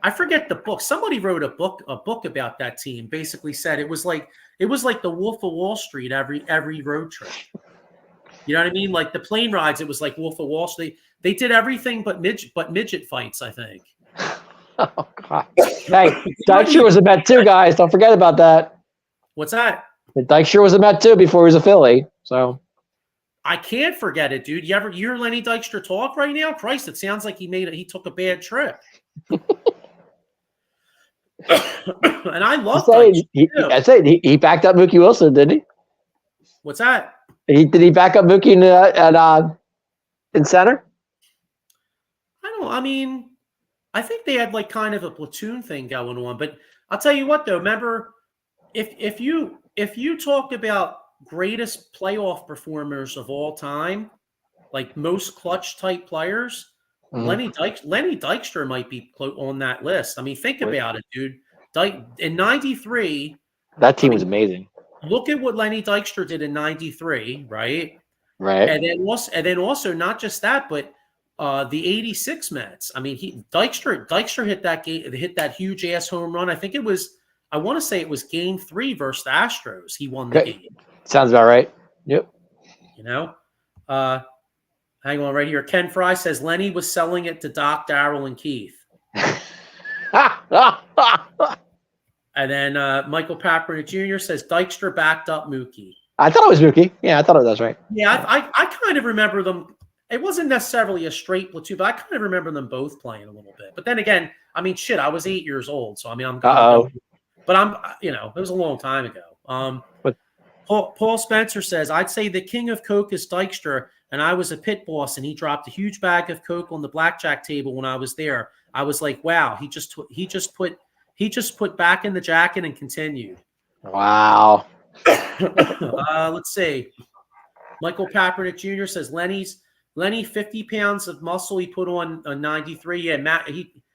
I forget the book. Somebody wrote a book about that team. Basically said it was like the Wolf of Wall Street every road trip. You know what I mean? Like the plane rides, it was like Wolf of Wall Street. They did everything but midget fights, I think. Oh God! Hey, Dykstra was a Met too, guys. Don't forget about that. What's that? Dykstra was a Met too before he was a Philly. So I can't forget it, dude. You hear Lenny Dykstra talk right now? Christ, it sounds like he took a bad trip. And I love Dykstra. He backed up Mookie Wilson, didn't he? What's that? Did he back up Mookie in center? I think they had like kind of a platoon thing going on. But I'll tell you what, though. Remember, if you talk about greatest playoff performers of all time, like most clutch type players, mm-hmm. Lenny Dykstra might be on that list. I mean, think about it, dude. In '93, that team was amazing. Look at what Lenny Dykstra did in '93, right? Right. And then also not just that, but the '86 Mets. I mean, Dykstra hit that huge ass home run. I want to say it was Game 3 versus the Astros. He won the game. Sounds about right. Yep. You know, hang on right here. Ken Fry says Lenny was selling it to Doc, Darrell, and Keith. And then Michael Papernick Jr. says Dykstra backed up Mookie. I thought it was Mookie. Yeah, I thought it was right. Yeah, I kind of remember them. It wasn't necessarily a straight platoon, but I kind of remember them both playing a little bit. But then again, I mean, shit, I was 8 years old, so I mean, but it was a long time ago. Paul Spencer says, I'd say the king of Coke is Dykstra, and I was a pit boss, and he dropped a huge bag of Coke on the blackjack table when I was there. I was like, wow, he just put back in the jacket and continued. Wow. Let's see. Michael Papernick Jr. says Lenny 50 pounds of muscle he put on 93. Yeah,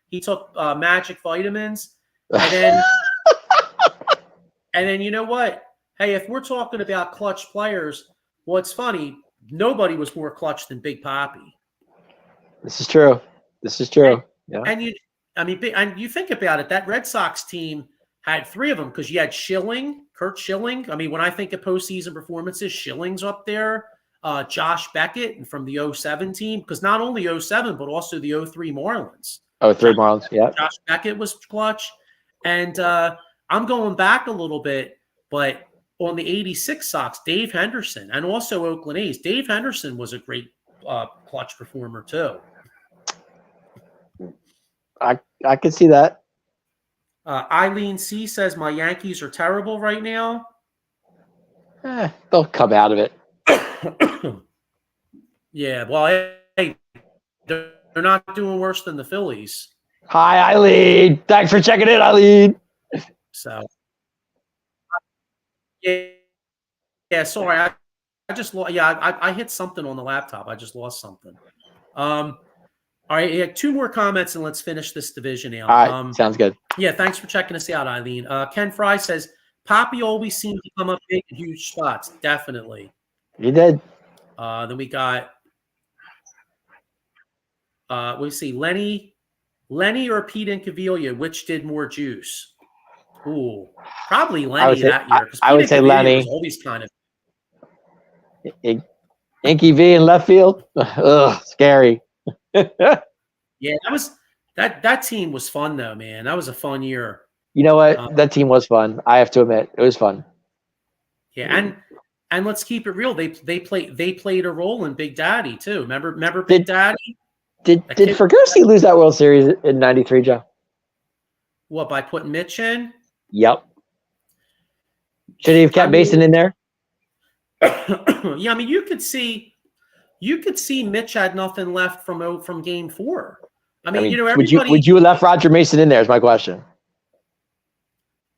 he took magic vitamins, and then you know what? Hey, if we're talking about clutch players, what's funny? Nobody was more clutch than Big Papi. This is true. And you think about it. That Red Sox team had 3 of them because you had Kurt Schilling. I mean, when I think of postseason performances, Schilling's up there. Josh Beckett from the 07 team, because not only 07, but also the 03 Marlins. 03 Marlins, yeah. Josh Beckett was clutch. And I'm going back a little bit, but on the 86 Sox, Dave Henderson, and also Oakland A's, Dave Henderson was a great clutch performer too. I could see that. Eileen C. says, my Yankees are terrible right now. They'll come out of it. Yeah, well, hey, they're not doing worse than the Phillies. Hi, Eileen. Thanks for checking in, Eileen. So, yeah. Sorry, I just lost. Yeah, I hit something on the laptop. I just lost something. All right, yeah, 2 more comments and let's finish this division out. All right, sounds good. Yeah, thanks for checking us out, Eileen. Ken Fry says Papi always seemed to come up big in huge spots. Definitely. He did. Then we got we see Lenny or Pete Incaviglia, which did more juice? Ooh, probably Lenny that year. I would say Lenny. Was always kind of Inky V in left field. Ugh, scary. Yeah, that team was fun though, man. That was a fun year. You know what? That team was fun. I have to admit, it was fun. Yeah, and let's keep it real. They played a role in Big Daddy too. Remember Big Daddy? Did Fergusi lose that World Series in '93, Joe? What, by putting Mitch in? Yep. Should he have kept Mason in there? Yeah, I mean, you could see Mitch had nothing left from Game 4. I mean, you know, everybody. Would you have left Roger Mason in there? Is my question.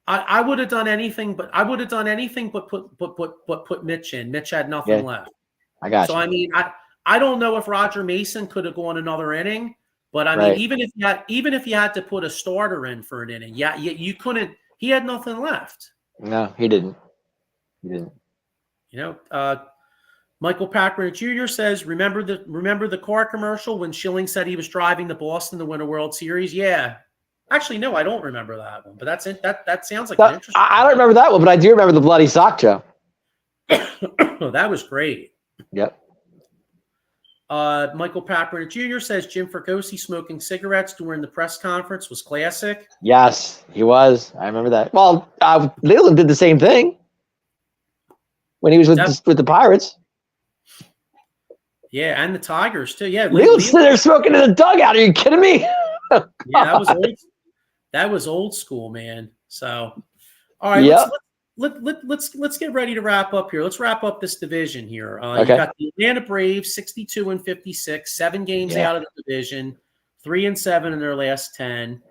I would have done anything, but put Mitch in. Mitch had nothing left. I got you. So I mean, I don't know if Roger Mason could have gone another inning, but I mean, even if you had to put a starter in for an inning, you couldn't. He had nothing left. No, he didn't. You know, Michael Papernick Jr. says, remember the car commercial when Schilling said he was driving to Boston to win a World Series? Yeah. Actually, no, I don't remember that one, but that's it. That sounds like an interesting. I don't remember that one, but I do remember the bloody sock, Joe. That was great. Yep. Michael Papernick Jr. says Jim Fergosi smoking cigarettes during the press conference was classic. Yes, he was. I remember that. Well, Leland did the same thing when he was with the Pirates. Yeah, and the Tigers too. Yeah, Leland's sitting there smoking in the dugout. Are you kidding me? Yeah, that was old school, man. So, all right, let's get ready to wrap up here. Let's wrap up this division here. You got the Atlanta Braves, 62-56, 7 games out of the division, 3-7 in their last 10.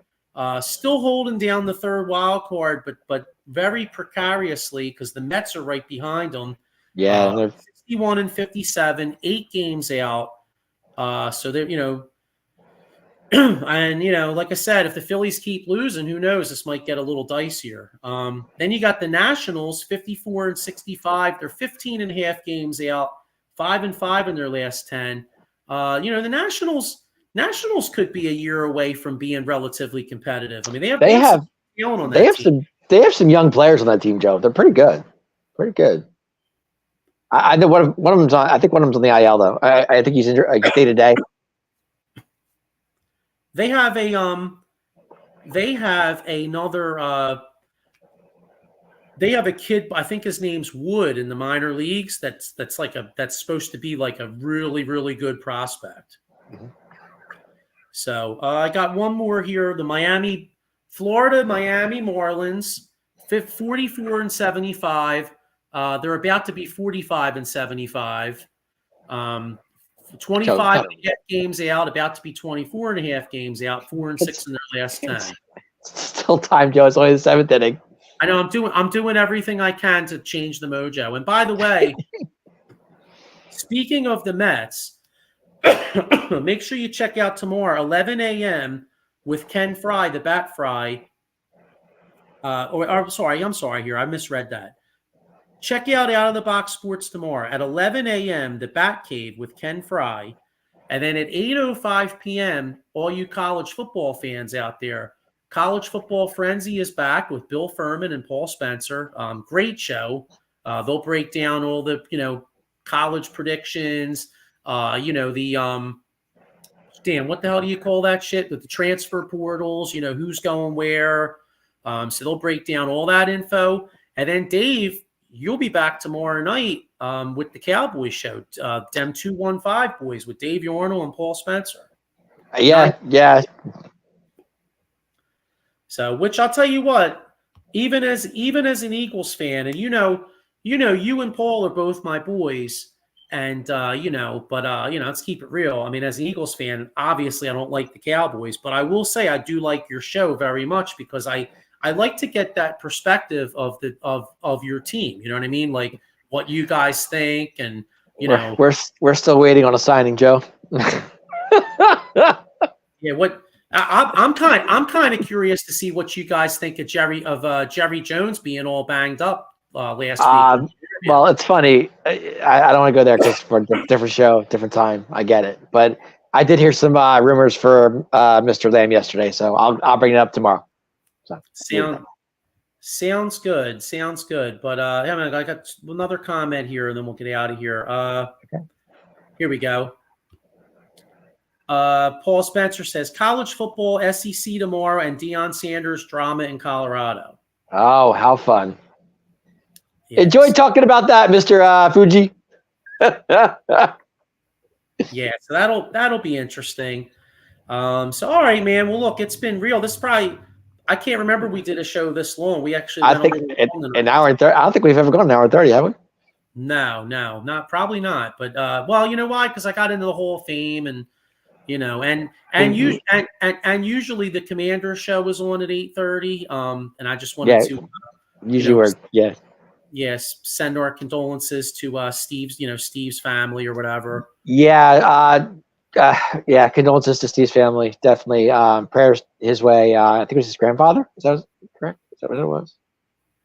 Still holding down the third wild card, but very precariously because the Mets are right behind them. Yeah, 61-57, 8 games out. So they're and like I said, if the Phillies keep losing, who knows? This might get a little dicier. Then you got the Nationals, 54-65. They're 15 and a half games out, 5-5 in their last 10. The Nationals could be a year away from being relatively competitive. I mean, they have some young players on that team, Joe. They're pretty good. Pretty good. I know one of them's on. I think one of them's on the IL though. I think he's injured day to day. They have another they have a kid. I think his name's Wood in the minor leagues. That's supposed to be like a really, really good prospect. Mm-hmm. So I got one more here. The Florida Miami Marlins, 44 and 75. They're about to be 45 and 75. 25 and a half games out, about to be 24 and a half games out, 4 and 6 in their last 10. Still time, Joe. It's only the 7th inning. I know I'm doing everything I can to change the mojo. And by the way, speaking of the Mets, make sure you check out tomorrow, 11 a.m. with Ken Fry, the Bat Fry. I'm sorry here. I misread that. Check out of the Box Sports tomorrow at 11 a.m., the Bat Cave with Ken Fry. And then at 8:05 p.m., all you college football fans out there, College Football Frenzy is back with Bill Furman and Paul Spencer. Great show. They'll break down all the, college predictions. What the hell do you call that shit with the transfer portals? Who's going where. So they'll break down all that info. And then Dave, you'll be back tomorrow night with the Cowboys show, them 215 boys with Dave Yarnell and Paul Spencer. Yeah. So, which I'll tell you what, even as an Eagles fan, and you and Paul are both my boys, and let's keep it real. I mean, as an Eagles fan, obviously I don't like the Cowboys, but I will say I do like your show very much because I like to get that perspective of your team. You know what I mean? Like what you guys think, and we're still waiting on a signing, Joe. Yeah, what I'm kind of curious to see what you guys think of Jerry Jones being all banged up last week. Well, it's funny. I don't want to go there because for a different show, different time. I get it, but I did hear some rumors for Mr. Lamb yesterday, so I'll bring it up tomorrow. So, sounds good. But I got another comment here, and then we'll get out of here. Okay. Here we go. Paul Spencer says college football, SEC tomorrow, and Deion Sanders drama in Colorado. Oh, how fun! Yes. Enjoyed talking about that, Mr. Fuji. Yeah, so that'll be interesting. So all right, man. Well, look, it's been real. This is probably. I can't remember we did a show this long. We actually I think an hour and 30. I don't think we've ever gone an hour and 30, have we? No, probably not. But well, you know why? Because I got into the Hall of Fame, and usually the Commander show was on at 8:30. And I just wanted to usually yes, send our condolences to Steve's family or whatever. Condolences to Steve's family. Definitely. Prayers his way. I think it was his grandfather. Is that correct? Is that what it was?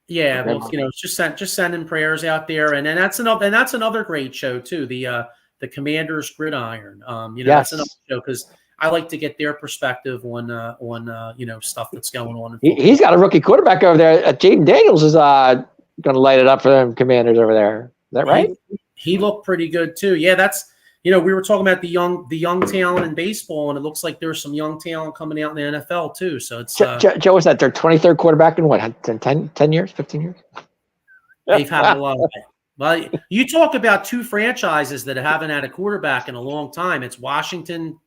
Yeah, well, just sending prayers out there, and that's another great show too. The Commanders Gridiron. That's another show because I like to get their perspective on stuff that's going on. He's got a rookie quarterback over there. Jaden Daniels is going to light it up for them Commanders over there. Is that right? He looked pretty good too. Yeah, that's. We were talking about the young talent in baseball, and it looks like there's some young talent coming out in the NFL too. So it's Joe, was that their 23rd quarterback in what 10 years, 15 years? They've had a lot of it. Well, you talk about two franchises that haven't had a quarterback in a long time. It's Washington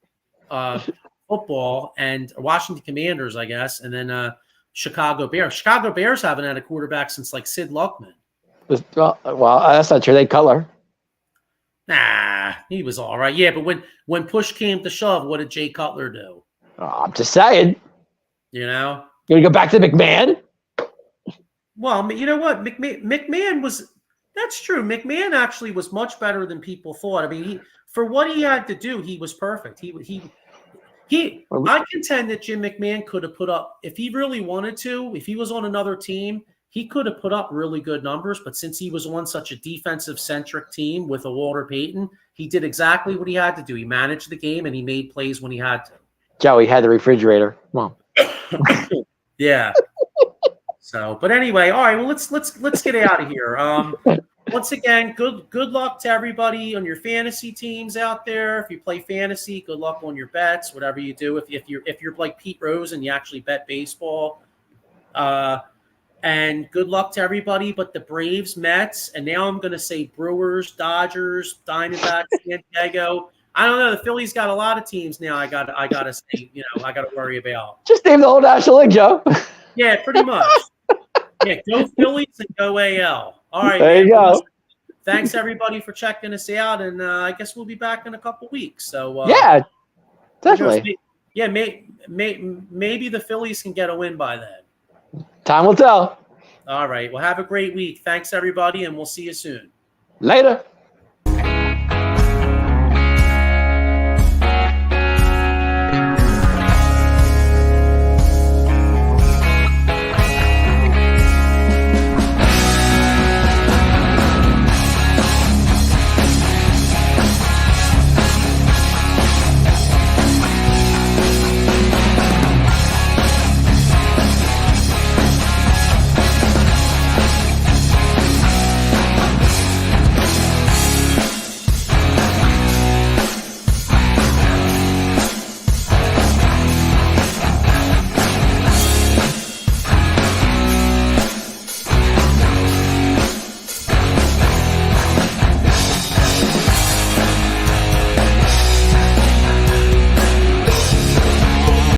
football and Washington Commanders, I guess, and then Chicago Bears. Chicago Bears haven't had a quarterback since like Sid Luckman. Well, that's not true. They Cutler. Nah, he was all right. Yeah, but when push came to shove, what did Jay Cutler do? I'm just saying. You want to go back to McMahon? Well, you know what? McMahon was – that's true. McMahon actually was much better than people thought. I mean, for what he had to do, he was perfect. I contend that Jim McMahon could have put up – if he really wanted to, if he was on another team – he could have put up really good numbers, but since he was on such a defensive-centric team with a Walter Payton, he did exactly what he had to do. He managed the game, and he made plays when he had to. Joe, he had the refrigerator. Come on. Yeah. So, but anyway, all right. Well, let's get out of here. Once again, good luck to everybody on your fantasy teams out there. If you play fantasy, good luck on your bets, whatever you do. If you're like Pete Rose and you actually bet baseball. And good luck to everybody but the Braves, Mets, and now I'm going to say Brewers, Dodgers, Diamondbacks, San Diego. I don't know. The Phillies got a lot of teams now. I got to say, I got to worry about. Just name the whole National League, Joe. Yeah, pretty much. Yeah, go Phillies and go AL. All right, There man. you go. Thanks everybody for checking us out, and I guess we'll be back in a couple weeks. So yeah, definitely. Maybe the Phillies can get a win by then. Time will tell. All right. Well, have a great week. Thanks everybody, and we'll see you soon. Later.